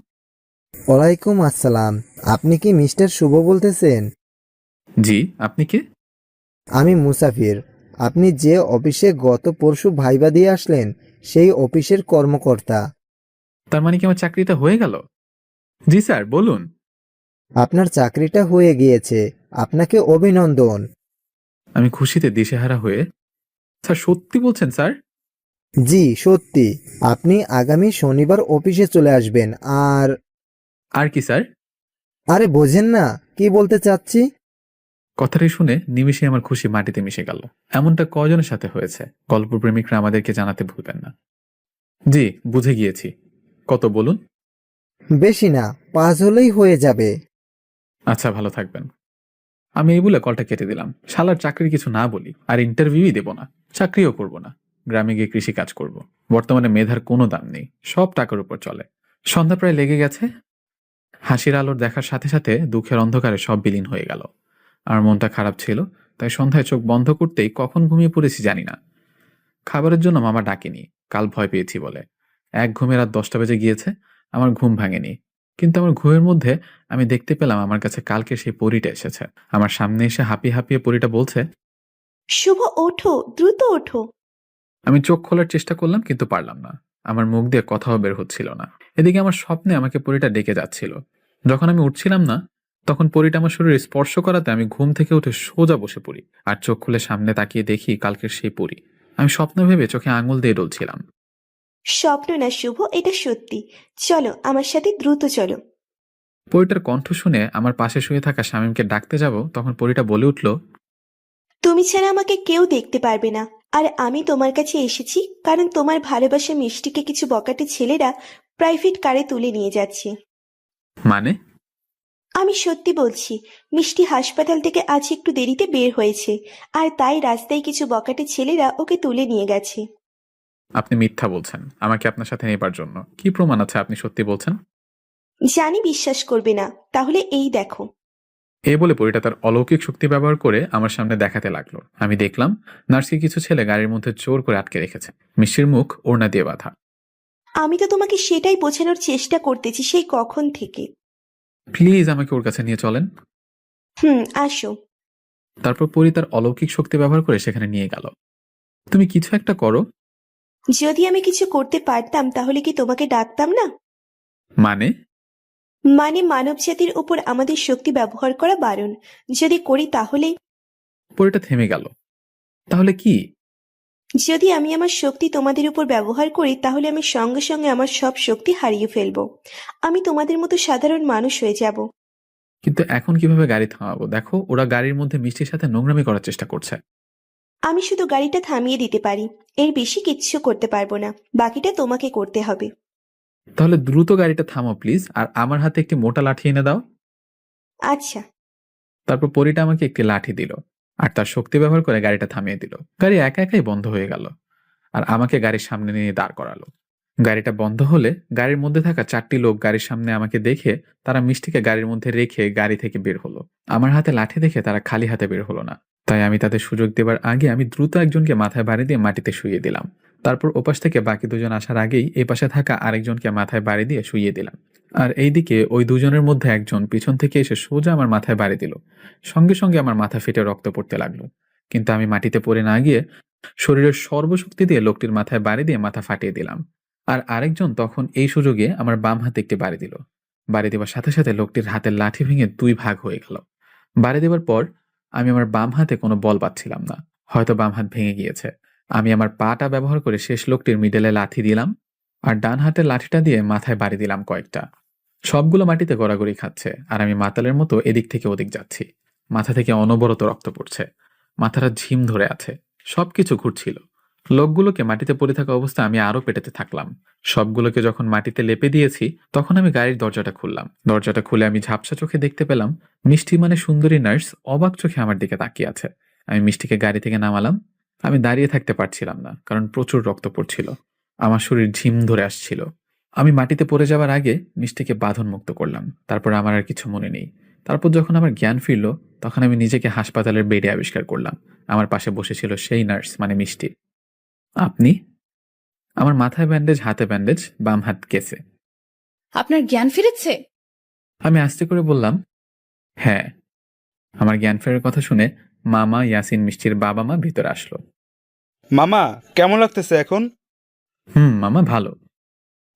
ওয়ালাইকুম আসসালাম। আপনি কি মিস্টার শুভ বলতেছেন? জি, আপনি কে? আমি মুসাফির। আপনি যে অফিসে গত পরশু ভাইবা দিয়ে আসলেন সেই অফিসের কর্মকর্তা। তার মানে কি আমার চাকরিটা হয়ে গেল? জি স্যার, বলুন। আপনার চাকরিটা হয়ে গিয়েছে, আপনাকে অভিনন্দন। আমি খুশিতে দিশেহারা হয়ে, স্যার সত্যি বলছেন স্যার? জি সত্যি। আপনি আগামী শনিবার অফিসে চলে আসবেন। আর আর কি স্যার? আরে বোঝেন না কি বলতে চাচ্ছি? কথাটি শুনে নিমিষে আমার খুশি মাটিতে মিশে গেল। এমনটা কজনের সাথে হয়েছে? গল্প প্রেমিকরা আমাদেরকে জানাতে ভুলবেন না। জি, বুঝে গিয়েছি। কত বলুন? বেশি না, 5 হলেই হয়ে যাবে। আচ্ছা, ভালো থাকবেন। আমি এই বলে কলটা কেটে দিলাম। শালার চাকরির কিছু না বলি, আর ইন্টারভিউই দেব না, চাকরিও করব না। গ্রামে গিয়ে কৃষি কাজ করব। বর্তমানে মেধার কোনো দাম নেই, সব টাকার উপর চলে। সন্ধ্যা প্রায় লেগে গেছে। হাসির আলোর দেখার সাথে সাথে দুঃখের অন্ধকারে সব বিলীন হয়ে গেল। আর মনটা খারাপ ছিল, তাই সন্ধ্যায় চোখ বন্ধ করতেই কখন ঘুমিয়ে পড়েছি জানি না। খাবারের জন্য মামা ডাকেনি, কাল ভয় পেয়েছি বলে। এক ঘুমে রাত 10টা বেজে গিয়েছে, আমার ঘুম ভাঙেনি। কিন্তু আমার ঘুমের মধ্যে আমি দেখতে পেলাম আমার কাছে কালকে সেই পরীটা এসেছে। আমার সামনে এসে হাঁপিয়ে হাঁপিয়ে পরীটা বলছে, শুভ ওঠো, দ্রুত ওঠো। আমি চোখ খোলার চেষ্টা করলাম কিন্তু পারলাম না। আমার মুখ দিয়ে কথাও বের হচ্ছিল না। এদিকে আমার স্বপ্নে আমাকে পরীটা ডেকে যাচ্ছিল। যখন আমি উঠছিলাম না, তখন পরীটা আমার শরীরে স্পর্শ করাতে আমি ঘুম থেকে উঠে সোজা বসে পড়ি, আর চোখ খুলে সামনে তাকিয়ে দেখি কালকের সেই পরী। আমি স্বপ্ন ভেবে চোখে আঙুল দিয়ে ডলছিলাম। স্বপ্ন না শুভ, এটা সত্যি। চলো আমার সাথে দ্রুত চলো। পরীটার কণ্ঠ শুনে আমার পাশে শুয়ে থাকা শামীমকে ডাকতে যাব, তখন পরীটা বলে উঠল, তুমি ছাড়া আমাকে কেউ দেখতে পারবে না। আর আমি তোমার কাছে এসেছি কারণ তোমার ভালোবাসা মিষ্টিকে কিছু বকাটে ছেলেরা প্রাইভেট কারে তুলে নিয়ে যাচ্ছে। মানে? আমি সত্যি বলছি, মিষ্টি হাসপাতাল থেকে আজ একটু দেরিতে বের হয়েছে, আর তাই রাস্তায় কিছু বকাটে ছেলেরা ওকে তুলে নিয়ে গেছে। আপনি মিথ্যা বলছেন আমাকে আপনার সাথে নেবার জন্য। কি প্রমাণ আছে আপনি সত্যি বলছেন? জানি বিশ্বাস করবে না, তাহলে এই দেখো। এই বলে পরীটা তার অলৌকিক শক্তি ব্যবহার করে আমার সামনে দেখাতে লাগলো। আমি দেখলাম নার্সকে কিছু ছেলে গাড়ির মধ্যে জোর করে আটকে রেখেছে, মিষ্টির মুখ ওড়না দিয়ে বাঁধা। আমি তো তোমাকে সেটাই বোঝানোর চেষ্টা করতেছি সেই কখন থেকে। প্লিজ আমাকে ওর কাছে নিয়ে চলেন। আসো। তারপর পরী তার অলৌকিক শক্তি ব্যবহার করে সেখানে নিয়ে গেল। তুমি কিছু একটা করো। যদি আমি কিছু করতে পারতাম তাহলে কি তোমাকে ডাকতাম না? মানে? মানে মানব জাতির উপর আমাদের শক্তি ব্যবহার করা বারণ। যদি করি তাহলে? পরীটা থেমে গেল। তাহলে কি? যদি আমি আমার শক্তি তোমাদের উপর ব্যবহার করি তাহলে আমি সঙ্গে সঙ্গে আমার সব শক্তি হারিয়ে ফেলবো। আমি তোমাদের মতো সাধারণ মানুষ হয়ে যাব। কিন্তু এখন কিভাবে গাড়ি থামাবো? দেখো, ওরা গাড়ির মধ্যে মিষ্টির সাথে নোংরামি করার চেষ্টা করছে। আমি শুধু গাড়িটা থামিয়ে দিতে পারি, এর বেশি কিচ্ছু করতে পারবো না। বাকিটা তোমাকে করতে হবে। তাহলে দ্রুত গাড়িটা থামো প্লিজ, আর আমার হাতে একটি মোটা লাঠি এনে দাও। আচ্ছা। তারপর পরীটা আমাকে একটি লাঠি দিল, আর তার শক্তি ব্যবহার করে গাড়িটা থামিয়ে দিল। গাড়ি একা একাই বন্ধ হয়ে গেল, আর আমাকে গাড়ির সামনে নিয়ে দাঁড় করালো। গাড়িটা বন্ধ হলে গাড়ির মধ্যে থাকা 4টি লোক গাড়ির সামনে আমাকে দেখে তারা মিষ্টিকে গাড়ির মধ্যে রেখে গাড়ি থেকে বের হলো। আমার হাতে লাঠি দেখে তারা খালি হাতে বের হলো না, তাই আমি তাদের সুযোগ দেবার আগে আমি দ্রুত একজনকে মাথায় বাড়ি দিয়ে মাটিতে শুইয়ে দিলাম। তারপর ওপাশ থেকে বাকি দুজন আসার আগেই এ পাশে থাকা আরেকজনকে মাথায় বাড়ি দিয়ে শুইয়ে দিলাম। আর এইদিকে ওই দুজনের মধ্যে একজন পিছন থেকে এসে সোজা আমার মাথায় বাড়ি দিল। সঙ্গে সঙ্গে আমার মাথা ফেটে রক্ত পড়তে লাগলো, কিন্তু আমি মাটিতে পড়ে না গিয়ে শরীরের সর্বশক্তি দিয়ে লোকটির মাথায় বাড়ি দিয়ে মাথা ফাটিয়ে দিলাম। আর আরেকজন তখন এই সুযোগে আমার বাম হাতে একটি বাড়ি দিল। বাড়ি দেওয়ার সাথে সাথে লোকটির হাতের লাঠি ভেঙে 2 ভাগ হয়ে গেল। বাড়ি দেওয়ার পর আমি আমার বাম হাতে কোনো বল পাচ্ছিলাম না, হয়তো বাম হাত ভেঙে গিয়েছে। আমি আমার পাটা ব্যবহার করে শেষ লোকটির মিডলে লাথি দিলাম, আর ডান হাতের লাঠিটা দিয়ে মাথায় বাড়ি দিলাম কয়েকটা। সবগুলো মাটিতে গড়াগড়ি খাচ্ছে, আর আমি মাতালের মতো এদিক থেকে ওদিক যাচ্ছি। মাথা থেকে অনবরত রক্ত পড়ছে, মাথাটা ঝিম ধরে আছে, সবকিছু ঘুরছিল। লোকগুলোকে মাটিতে পড়ে থাকা অবস্থা আমি আরো পেটাতে থাকলাম। সবগুলোকে যখন মাটিতে লেপে দিয়েছি, তখন আমি গাড়ির দরজাটা খুললাম। দরজাটা খুলে আমি ঝাপসা চোখে দেখতে পেলাম মিষ্টি মানে সুন্দরী নার্স অবাক চোখে আমার দিকে তাকিয়ে আছে। আমি মিষ্টিকে গাড়ি থেকে নামালাম। আমি দাঁড়িয়ে থাকতে পারছিলাম না, কারণ প্রচুর রক্ত পড়ছিল, আমার শরীর ঝিম ধরে আসছিল। আমি মাটিতে পড়ে যাওয়ার আগে মিষ্টিকে বাঁধন মুক্ত করলাম। তারপর আমার আর কিছু মনে নেই। তারপর যখন আমার জ্ঞান ফিরল, তখন আমি নিজেকে হাসপাতালের বেডে আবিষ্কার করলাম। আমার পাশে বসেছিল সেই নার্স মানে মিষ্টি। আপনি? আমার মাথায় ব্যান্ডেজ, হাতে ব্যান্ডেজ, বাম হাত কেসে। আপনার জ্ঞান ফিরেছে? আমি আস্তে করে বললাম, হ্যাঁ। আমার জ্ঞান ফেরার কথা শুনে মামা, ইয়াসিন, মিষ্টির বাবা মা ভিতরে আসলো। মামা কেমন লাগতেছে এখন? মামা ভালো।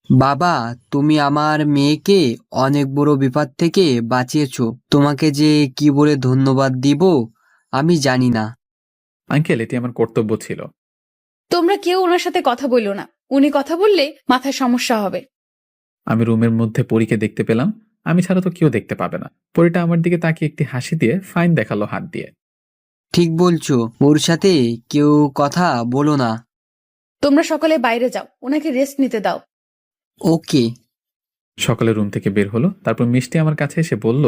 বাবা, তুমি আমার মেয়েকে অনেক বড় বিপদ থেকে বাঁচিয়েছো। তোমাকে যে কি বলে ধন্যবাদ দিব আমি জানি না। আঙ্কেল, এটি আমার কর্তব্য ছিল। তোমরা কেউ ওনার সাথে কথা বললো না, উনি কথা বললে মাথায় সমস্যা হবে। আমি রুমের মধ্যে পরীকে দেখতে পেলাম। আমি ছাড়া তো কেউ দেখতে পাবে না। পরীটা আমার দিকে তাকিয়ে একটি হাসি দিয়ে ফাইন দেখালো হাত দিয়ে। ঠিক বলছো, ওর সাথে কেউ কথা বলো না। তোমরা সকলে বাইরে যাও, ওনাকে রেস্ট নিতে দাও। ওকে। সকালে রুম থেকে বের হলো। তারপর মিষ্টি আমার কাছে এসে বলল,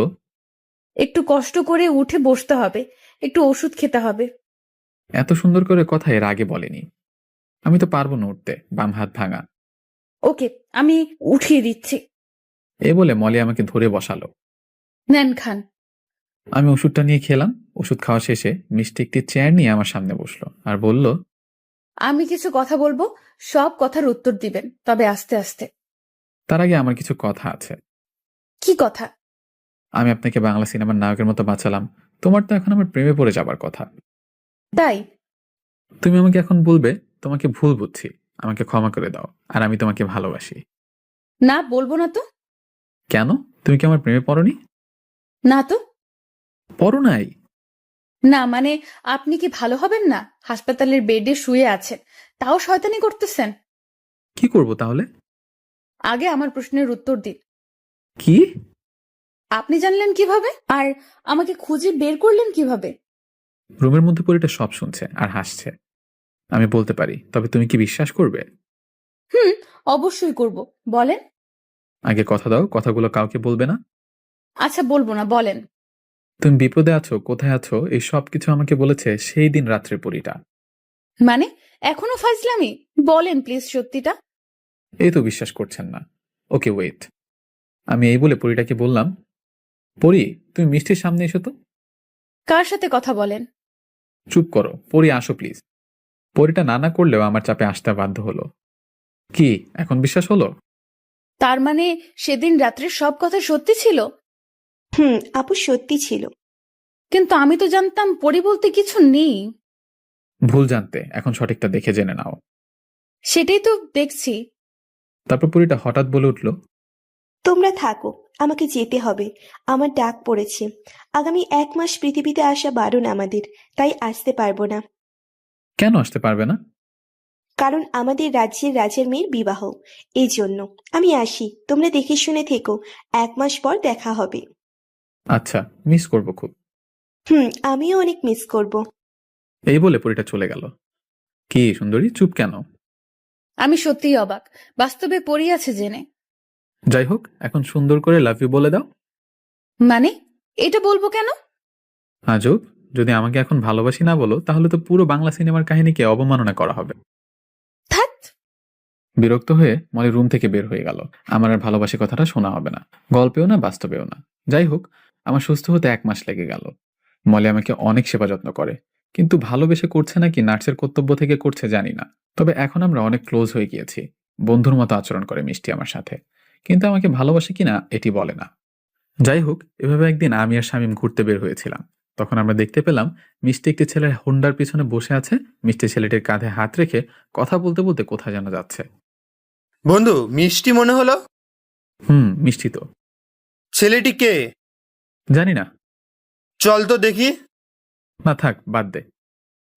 একটু কষ্ট করে উঠে বসতে হবে, একটু ওষুধ খেতে হবে। এত সুন্দর করে কথা এর আগে বলেনি। আমি তো পারবো না উঠতে, বাম হাত ভাঙা। ওকে, আমি উঠিয়ে দিচ্ছি। এ বলে মলি আমাকে ধরে বসালো। নেন, খান। আমি ওষুধটা নিয়ে খেলাম। ওষুধ খাওয়া শেষে মিষ্টি একটি চেয়ার নিয়ে আমার সামনে বসলো আর বলল, আমি কিছু কথা বলবো, সব কথার উত্তর দিবেন, তবে আস্তে আস্তে। তার আগে আমার কিছু কথা আছে। কি কথা? আমি আপনাকে বাংলা সিনেমার নায়কের মতো বাঁচালাম। তোমার তো এখন আমার প্রেমে পড়ে যাবার কথা। তাই? তুমি আমাকে এখন বলবে তোমাকে ভুল বুঝছি, আমাকে ক্ষমা করে দাও, আর আমি তোমাকে ভালোবাসি। না, বলবো না তো। কেন? তুমি কি আমার প্রেমে পড়নি? না তো। পড়ো নাই? না মানে, আপনি কি ভালো হবেন না? হাসপাতালের বেডে শুয়ে আছেন, তাও শয়তানি করতেছেন। কি করব তাহলে? আগে আমার প্রশ্নের উত্তর দিন। কি? আপনি জানলেন কিভাবে? আর আমাকে খুঁজে বের করলেন কিভাবে? রুমের মধ্যে পরিটা সব শুনছে আর হাসছে। আমি বলতে পারি, তবে তুমি কি বিশ্বাস করবে? অবশ্যই করব, বলেন। আগে কথা দাও, কথাগুলো কাউকে বলবে না। আচ্ছা, বলবো না, বলেন। তুমি বিপদে আছো, কোথায় আছো, এই সব কিছু আমাকে বলেছে সেই দিন রাত্রে পরিটা। মানে এখনো ফাজলামি? বলেন প্লিজ সত্যিটা। এই তো বিশ্বাস করছেন না। Okay wait. আমি এই বলে পরিটাকে বললাম, পরি তুমি মিষ্টির সামনে এসো তো। কার সাথে কথা বলেন? চুপ করো পরি, আসো প্লিজ। পরিটা না করলেও আমার চাপে আসতে বাধ্য হলো। কি এখন বিশ্বাস হলো? তার মানে সেদিন রাত্রে সব কথা সত্যি ছিল? আপু সত্যি ছিল। কিন্তু আমি তো জানতাম পরি বলতে কিছু নেই। ভুল জানতে, এখন সঠিকটা দেখে জেনে নাও। সেটাই তো দেখছি। তারপর পরিটা হঠাৎ বলে উঠল, তোমরা থাকো, আমাকে যেতে হবে, আমার ডাক পড়েছে। আগামী 1 মাস পৃথিবীতে আসা বারণ আমাদের, তাই আসতে পারবো না। কেন আসতে পারবে না? কারণ আমাদের রাজ্যের রাজার মেয়ের বিবাহ, এই জন্য। আমি আসি, তোমরা দেখে শুনে থেকো, 1 মাস পর দেখা হবে। আচ্ছা, মিস করবো খুব। আমিও অনেক মিস করব। এই বলে পরিটা চলে গেল। কি সুন্দরী, চুপ কেন? আমি সত্যিই অবাক, বাস্তবে পরি আছে জেনে। যাই হোক, এখন সুন্দর করে লাভ ইউ বলে দাও। মানে এটা বলবো কেন? আজব, যদি আমাকে এখন ভালোবাসি না বলো, তাহলে তো পুরো বাংলা সিনেমার কাহিনীকে অবমাননা করা হবে। ধ্যাৎ। বিরক্ত হয়ে মলি রুম থেকে বের হয়ে গেল। আমার আর ভালোবাসি কথাটা শোনা হবে না, গল্পেও না, বাস্তবেও না। যাই হোক, আমার সুস্থ হতে 1 মাস লেগে গেল। মলি আমাকে অনেক সেবা যত্ন করে, কিন্তু ভালোবেসে করছে নাকি নার্সের কর্তব্য থেকে করছে জানি না। তবে এখন আমরা অনেক ক্লোজ হয়ে গিয়েছি। বন্ধুর মতো আচরণ করে মিষ্টি আমার সাথে, কিন্তু আমাকে ভালোবাসে কিনা এটি বলে না। যাই হোক, এভাবে একদিন আমি আর শামীম ঘুরতে বের হয়েছিলাম। তখন আমরা দেখতে পেলাম মিষ্টি একটি ছেলের হোন্ডার পিছনে বসে আছে। মিষ্টি ছেলেটির কাঁধে হাত রেখে কথা বলতে বলতে কোথায় যেন যাচ্ছে। বন্ধু, মিষ্টি মনে হলো। মিষ্টি তো। ছেলেটি কে? জানি না। চল তো দেখি। না থাক, বাদ দে।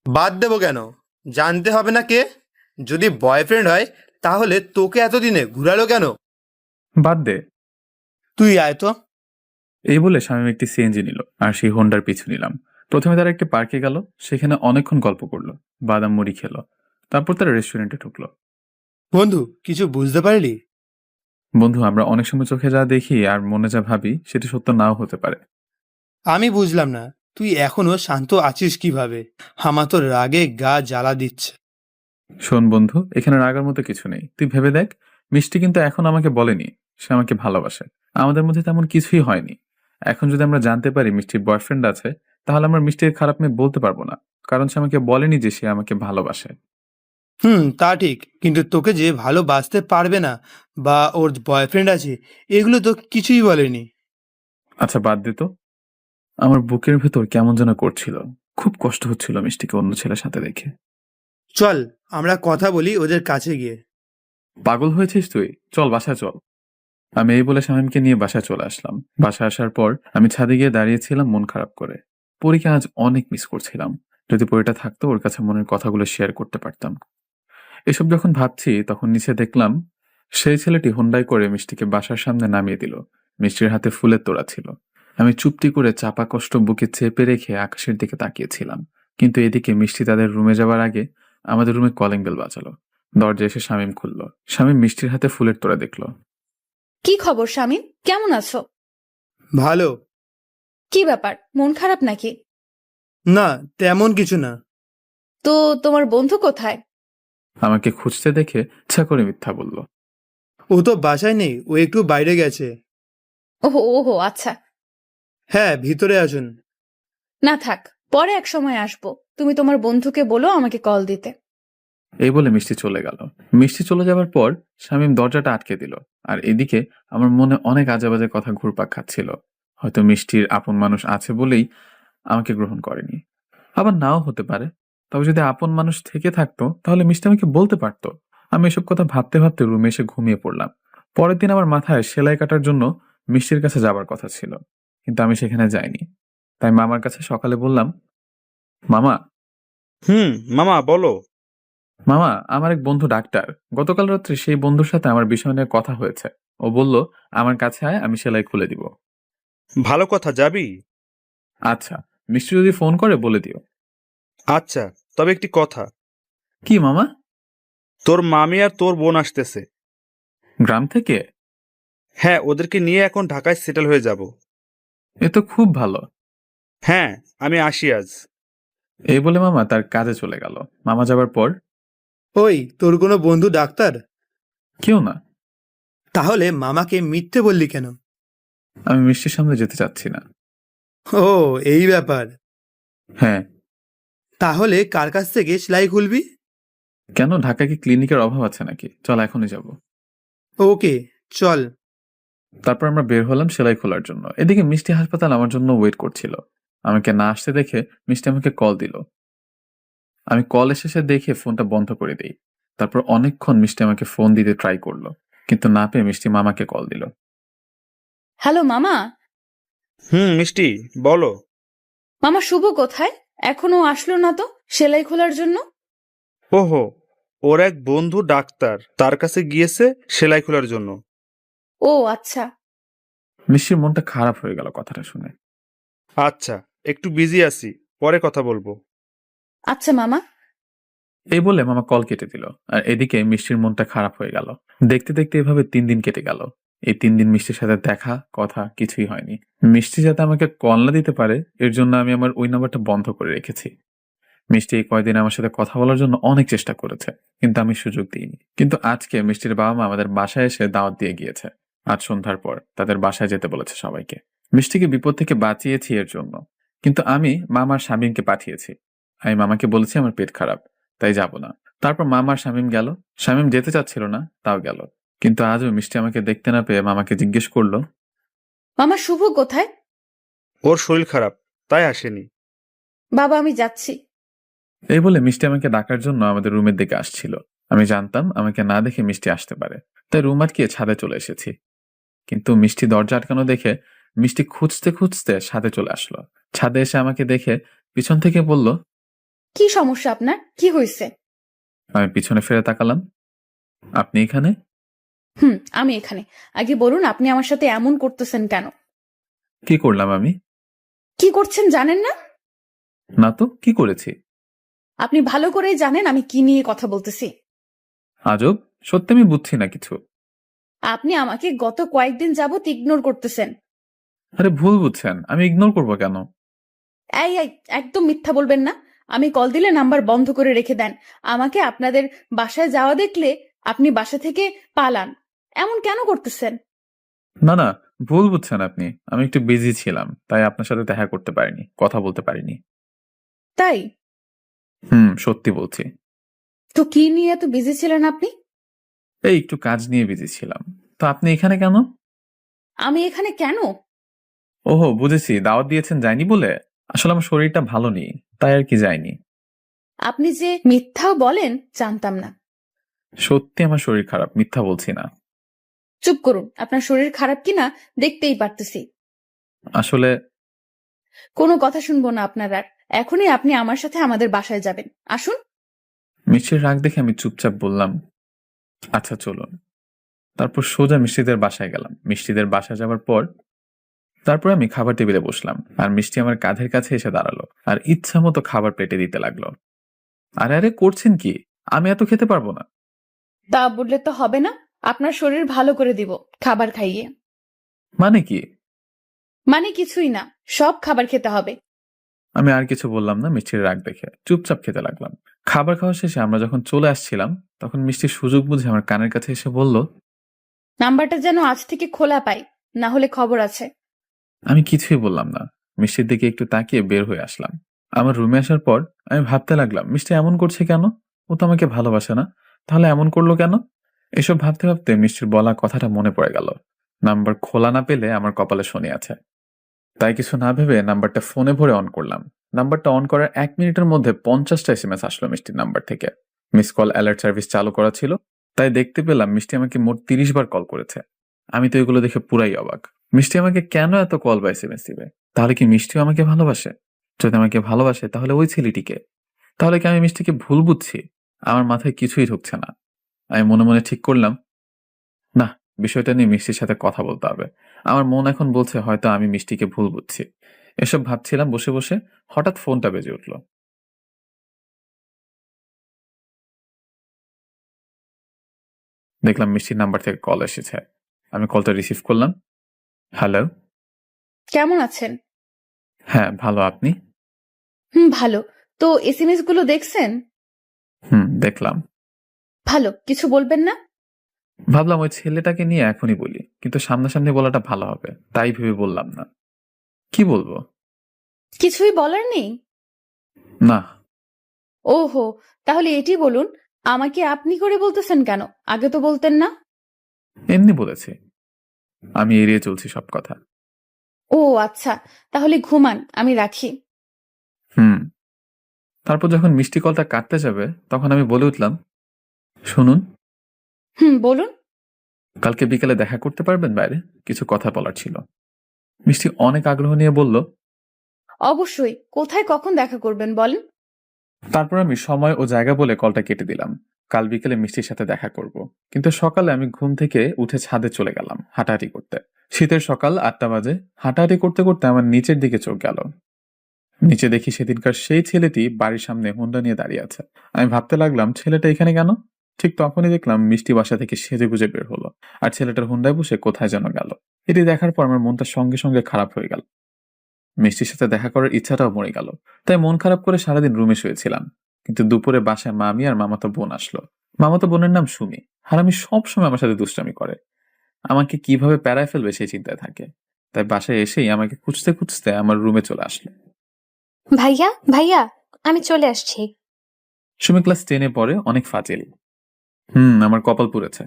বাদ দেবো কেন? জানতে হবে না কে? যদি বয়ফ্রেন্ড হয় তাহলে তোকে এতদিনে ঘুরালো কেন? বাদ দে। তুই আয় তো। এই বলে শামীম একটি সিএনজি নিল আর সেই হোন্ডার পিছু নিলাম। প্রথমে তারা একটি পার্কে গেল, সেখানে অনেকক্ষণ গল্প করলো, বাদাম মুড়ি খেলো। তারপর তারা রেস্টুরেন্টে ঢুকলো। বন্ধু, কিছু বুঝতে পারলি? বন্ধু, আমরা অনেক সময় চোখে যা দেখি আর মনে যা ভাবি সেটি সত্য নাও হতে পারে। আমি বুঝলাম না, তুই এখনো শান্ত আছিস কিভাবে? আমার তো রাগে গা জ্বালা দিচ্ছে। শোন বন্ধু, এখানে রাগার মতো কিছু নেই। তুই ভেবে দেখ, মিষ্টি কিন্তু এখন আমাকে বলেনি সে আমাকে ভালোবাসে। আমাদের মধ্যে তেমন কিছুই হয়নি। এখন যদি আমরা জানতে পারি মিষ্টির বয়ফ্রেন্ড আছে, তাহলে আমরা মিষ্টির খারাপ মেয়ে বলতে পারবো না, কারণ সে আমাকে বলেনি যে সে আমাকে ভালোবাসে। তা ঠিক, কিন্তু তোকে যে ভালোবাসতে পারবে না বা ওর বয়ফ্রেন্ড আছে এগুলো তো কিছুই বলেনি। আচ্ছা বাদ দে তো। আমার বুকের ভেতর কেমন যেন করছিল, খুব কষ্ট হচ্ছিল মিষ্টিকে অন্য ছেলের সাথে দেখে। চল আমরা কথা বলি ওদের কাছে গিয়ে। পাগল হয়েছিস তুই? চল বাসায় চল। আমি এই বলে শামীমকে নিয়ে বাসায় চলে আসলাম। বাসায় আসার পর আমি ছাদে গিয়ে দাঁড়িয়েছিলাম মন খারাপ করে। পরীকে আজ অনেক মিস করছিলাম। যদি পরীটা থাকতো ওর কাছে মনের কথাগুলো শেয়ার করতে পারতাম। এসব যখন ভাবছি তখন নিচে দেখলাম সেই ছেলেটি হোন্ডাই করে মিষ্টিকে বাসার সামনে নামিয়ে দিল। মিষ্টির হাতে ফুলের তোড়া ছিল। আমি চুপটি করে চাপা কষ্ট বুকে চেপে রেখে আকাশের দিকে তাকিয়েছিলাম। কিন্তু এদিকে মিষ্টি তাদের রুমে যাওয়ার আগে আমাদের রুমে কলিং বেল বাজালো। দরজা এসে শামীম খুলল। শামীম মিষ্টির হাতে ফুলের তোড়া দেখলো। কি খবর শামীম, কেমন আছো? ভালো। কি ব্যাপার, মন খারাপ নাকি? না, তেমন কিছু না। তো তোমার বন্ধু কোথায়? আমাকে খুঁজতে দেখে ইচ্ছা করে মিথ্যা বলল। ও তো বাসায় নেই, ও একটু বাইরে গেছে। ওহো ওহো, আচ্ছা। হ্যাঁ, ভিতরে আসুন। না থাক, পরে এক সময় আসবো। তুমি তোমার বন্ধুকে বলো আমাকে কল দিতে। এই বলে মিষ্টি চলে গেল। মিষ্টি চলে যাওয়ার পর শামীম দরজাটা আটকে দিল। আর এদিকে আমার মনে অনেক আজেবাজে কথা ঘুরপাক খাচ্ছিল। হয়তো মিষ্টির আপন মানুষ আছে বলেই আমাকে গ্রহণ করেনি, আবার নাও হতে পারে। তবে যদি আপন মানুষ থেকে থাকতো তাহলে মিষ্টি আমাকে বলতে পারতো। আমি এসব কথা ভাবতে ভাবতে রুমে এসে ঘুমিয়ে পড়লাম। পরের দিন আমার মাথায় সেলাই কাটার জন্য মিষ্টির কাছে যাবার কথা ছিল, কিন্তু আমি সেখানে যাইনি। তাই মামার কাছে সকালে বললাম, মামা মামা বলো। মামা, আমার এক বন্ধু ডাক্তার। গতকাল রাত্রে সেই বন্ধুর সাথে আমার বিষয় নিয়ে কথা হয়েছে। ও বলল আমার কাছে আয়, আমি সেলাই খুলে দিব। ভালো কথা, যাবি? আচ্ছা, মিষ্টি যদি ফোন করে বলে দিও। আচ্ছা, তবে একটি কথা। কি মামা? তোর মামি আর তোর বোন আসতেছে। গ্রাম থেকে? হ্যাঁ, ওদেরকে নিয়ে এখন ঢাকায় সেটেল হয়ে যাব। এ তো খুব ভালো। হ্যাঁ, আমি আসি আজ। এই বলে মামা তার কাজে চলে গেল। মামা যাবার পর, ওই, তোর কোনো বন্ধু ডাক্তার? কেউ না। তাহলে মামাকে মিথ্যে বললি কেন? আমি মিষ্টির সামনে যেতে চাচ্ছি না। ও, এই ব্যাপার। হ্যাঁ। তাহলে কার কাছ থেকে সেলাই খুলবি? কেন, ঢাকায় কি ক্লিনিকের অভাব আছে নাকি? চল এখনই যাব। ওকে, চল। তারপর আমরা বের হলাম সেলাই খোলার জন্য। এদিকে মিষ্টি হাসপাতাল আমার জন্য ওয়েট করছিল। আমাকে না আসতে দেখে মিষ্টি আমাকে কল দিল। আমি কল এসেছে দেখে ফোনটা বন্ধ করে দিই। তারপর অনেকক্ষণ মিষ্টি আমাকে ফোন দিতে ট্রাই করলো, কিন্তু না পেয়ে মিষ্টি মামাকে কল দিল। হ্যালো মামা। মিষ্টি বলো। মামা, শুভ কোথায়? এখনো আসলো না তো সেলাই খোলার জন্য? ওহো, ওর এক বন্ধু ডাক্তার, তার কাছে গিয়েছে সেলাই খোলার জন্য। ও আচ্ছা। মিষ্টির মনটা খারাপ হয়ে গেল কথাটা শুনে। আচ্ছা, একটু বিজি আছি, পরে কথা বলবো। আচ্ছা মামা। এই বলে মামা কল কেটে দিল। আর এদিকে মিষ্টির মনটা খারাপ হয়ে গেল। দেখতে দেখতে এভাবে 3 দিন কেটে গেল। এই 3 দিন মিষ্টির সাথে দেখা কথা কিছুই হয়নি। মিষ্টি যাতে আমাকে কল না দিতে পারে এর জন্য আমি আমার ওই নাম্বারটা বন্ধ করে রেখেছি। মিষ্টি এই কয়দিন আমার সাথে কথা বলার জন্য অনেক চেষ্টা করেছে, কিন্তু আমি সুযোগ দিইনি। কিন্তু আজকে মিষ্টির বাবা মা আমাদের বাসায় এসে দাওয়াত দিয়ে গিয়েছে। আজ সন্ধ্যার পর তাদের বাসায় যেতে বলেছে সবাইকে। মিষ্টিকে বিপদ থেকে বাঁচিয়েছি এর জন্য, কিন্তু আমি মামার শামীমকে পাঠিয়েছি। আমি মামাকে বলেছি আমার পেট খারাপ, তাই যাব না। তারপর মামার শামীম গেল। শামীম যেতে চাচ্ছিল না, তাও গেল। কিন্তু আজও মিষ্টি আমাকে দেখতে না পেয়ে মামাকে জিজ্ঞেস করলো, মামা, শুভ কোথায়? ওর শরীর খারাপ, তাই আসেনি। বাবা, আমি যাচ্ছি। এই বলে মিষ্টি আমাকে ডাকার জন্য আমাদের রুমের দিকে আসছিল। আমি জানতাম আমাকে না দেখে মিষ্টি আসতে পারে, তাই রুম আটকিয়ে ছাদে চলে এসেছি। কিন্তু মিষ্টি দরজা আটকানো দেখে মিষ্টি খুঁজতে খুঁজতে ছাদে চলে আসলো। ছাদে এসে আমাকে দেখে পিছন থেকে বলল, কি সমস্যা আপনার? কি হয়েছে? আমি পিছনে ফিরে তাকালাম। আপনি এখানে? আমি এখানে। আগে বলুন, আপনি আমার সাথে এমন করতেছেন কেন? কি করলাম আমি? কি করছেন জানেন না? না তো, কি করেছি? আপনি ভালো করেই জানেন আমি কি নিয়ে কথা বলতেছি। আজব, সত্যি আমি বুঝছি না কিছু। আপনি আমাকে গত কয়েকদিন যাবত ইগনোর করতেছেন। আরে ভুল বুঝছেন, আমি ইগনোর করবো কেন? এই একদম মিথ্যা বলবেন না। আমি কল দিলে নাম্বার বন্ধ করে রেখে দেন। আমাকে আপনাদের বাসায় যাওয়া দেখলে আপনি বাসা থেকে পালান। এমন কেন করতেছেন? না না, ভুল বুঝছেন আপনি। আমি একটু বিজি ছিলাম, তাই আপনার সাথে দেখা করতে পারিনি, কথা বলতে পারিনি। তাই? সত্যি বলছি। তো কি নিয়ে এত বিজি ছিলেন আপনি? এই একটু কাজ নিয়ে বিজি ছিলাম। তো আপনি এখানে কেন? আমি এখানে কেন? ওহো, বুঝেছি, দাওয়াত দিয়েছেন যায়নি বলে। আসলে আমার শরীরটা ভালো নেই, তাই আর কি যায়নি। আপনি যে মিথ্যাও বলেন জানতাম না। সত্যি আমার শরীর খারাপ, মিথ্যা বলছি না। চুপ করুন, আপনার শরীর খারাপ কিনা দেখতেই পারতেছি। আসলে কোনো কথা শুনবো না আপনার আর। এখনই আপনি আমার সাথে আমাদের বাসায় যাবেন, আসুন। মিষ্টির রাগ দেখে আমি চুপচাপ বললাম, আচ্ছা চলুন। তারপর সোজা মিষ্টিদের বাসায় গেলাম। মিষ্টিদের বাসায় যাওয়ার পর তারপর আমি খাবার টেবিলে বসলাম, আর মিষ্টি আমার কাঁধের কাছে এসে দাঁড়ালো আর ইচ্ছা মতো খাবার প্লেটে দিতে লাগলো। আরে আরে, করছেন কি? আমি এত খেতে পারবো না। তা বললে তো হবে না। আপনার শরীর ভালো করে দিব খাবার খাইয়ে। মানে কি? মানে কিছুই না, সব খাবার খেতে হবে। আমি আর কিছু বললাম না। মিষ্টির রাগ দেখে চুপচাপ খেতে লাগলাম। খাবার খাওয়া শেষে আমরা যখন চলে আসছিলাম, তখন মিষ্টির সুযোগ বুঝে আমার কানের কাছে এসে বলল, নাম্বারটা যেন আজ থেকে খোলা পাই, না হলে খবর আছে। আমি কিছুই বললাম না। মিষ্টির দিকে একটু তাকিয়ে বের হয়ে আসলাম। আমার রুমে আসার পর আমি ভাবতে লাগলাম, মিষ্টি এমন করছে কেন? ও তো আমাকে ভালোবাসে না, তাহলে এমন করলো কেন? এসব ভাবতে ভাবতে মিষ্টির বলা কথাটা মনে পড়ে গেল, নাম্বার খোলা না পেলে আমার কপালে শনি আছে। তাই কিছু না ভেবে নাম্বারটা ফোনে ভরে অন করলাম। নাম্বারটা অন করার 1 মিনিটের মধ্যে 50টা SMS আসলো মিষ্টির নাম্বার থেকে। মিস কল অ্যালার্ট সার্ভিস চালু করা ছিল, তাই দেখতে পেলাম মিষ্টি আমাকে মোট 30 বার কল করেছে। আমি তো এগুলো দেখে পুরাই অবাক। মিষ্টি আমাকে কেন এত কল বা SMS দিবে? তাহলে কি মিষ্টিও আমাকে ভালোবাসে? যদি আমাকে ভালোবাসে তাহলে ওই ছেলেটিকে। তাহলে কি আমি মিষ্টিকে ভুল বুঝছি? আমার মাথায় কিছুই ঢুকছে না। আমি মনে মনে ঠিক করলাম, না, বিষয়টা নিয়ে মিষ্টির সাথে কথা বলতে হবে। আমার মন এখন বলছে হয়তো আমি মিষ্টিকে ভুল বুঝছি। এসব ভাবছিলাম বসে বসে, হঠাৎ ফোনটা বেজে উঠল। দেখলাম মিষ্টির নাম্বার থেকে কল এসেছে। আমি কলটা রিসিভ করলাম। হ্যালো। কেমন আছেন? হ্যাঁ ভালো, আপনি? ভালো। তো SMS গুলো দেখছেন? দেখলাম। ভালো, কিছু বলবেন না? ভাবলাম ওই ছেলেটাকে নিয়ে এখনই বলি, কিন্তু সামনাসামনি বলাটা ভালো হবে, তাই ভেবে বললাম না। কি বলবো? কিছুই বলার নেই? না। ওহো, তাহলে এটি বলুন, আমাকে আপনি করে বলতেছেন কেন? আগে তো বলতেন না। এমনি বলেছি, আমি এড়িয়ে চলছি সব কথা। ও আচ্ছা, তাহলে ঘুমান, আমি রাখি। তারপর যখন মিষ্টি কলটা কাটতে যাবে, তখন আমি বলে উঠলাম, শুনুন, বলুন। কালকে বিকেলে দেখা করতে পারবেন বাইরে? কিছু কথা বলার ছিল। মিষ্টি অনেক আগ্রহ নিয়ে বলল, অবশ্যই, কোথায় কখন দেখা করবেন বলেন? তারপর আমি সময় ও জায়গা বলে কলটা কেটে দিলাম। কাল বিকেলে মিষ্টির সাথে দেখা করব। কিন্তু সকালে আমি ঘুম থেকে উঠে ছাদে চলে গেলাম হাঁটাহাঁটি করতে। শীতের সকাল 8টা বাজে। হাঁটাহাঁটি করতে করতে আমার নিচের দিকে চোখ গেল। নিচে দেখি সেদিনকার সেই ছেলেটি বাড়ির সামনে হোন্ডা নিয়ে দাঁড়িয়ে আছে। আমি ভাবতে লাগলাম, ছেলেটা এখানে কেন? ঠিক তখনই দেখলাম মিষ্টি বাসা থেকে সেজে গুজে বের হলো, আর ছেলেটার হোন্ডায় বসে কোথায় যেন গেল। এটি দেখার পর আমার মনটা সঙ্গে সঙ্গে খারাপ হয়ে গেল। মিষ্টির সাথে দেখা করার ইচ্ছাটাও মরে গেল। তাই মন খারাপ করে সারাদিন রুমে শুয়েছিলাম। কিন্তু দুপুরে বাসায় মামি আর মামাতো বোন আসলো। মামাতো বোনের নাম সুমি, আর আমি সবসময় আমার সাথে দুষ্টামি করে। আমাকে কিভাবে প্যারায় ফেলবে সেই চিন্তায় থাকে। তাই বাসায় এসেই আমাকে খুঁজতে খুঁজতে আমার রুমে চলে আসলো। ভাইয়া ভাইয়া, আমি চলে আসছি। সুমি ক্লাস 10-এ পড়ে, অনেক ফাজিল। আমার কপাল পুড়েছে।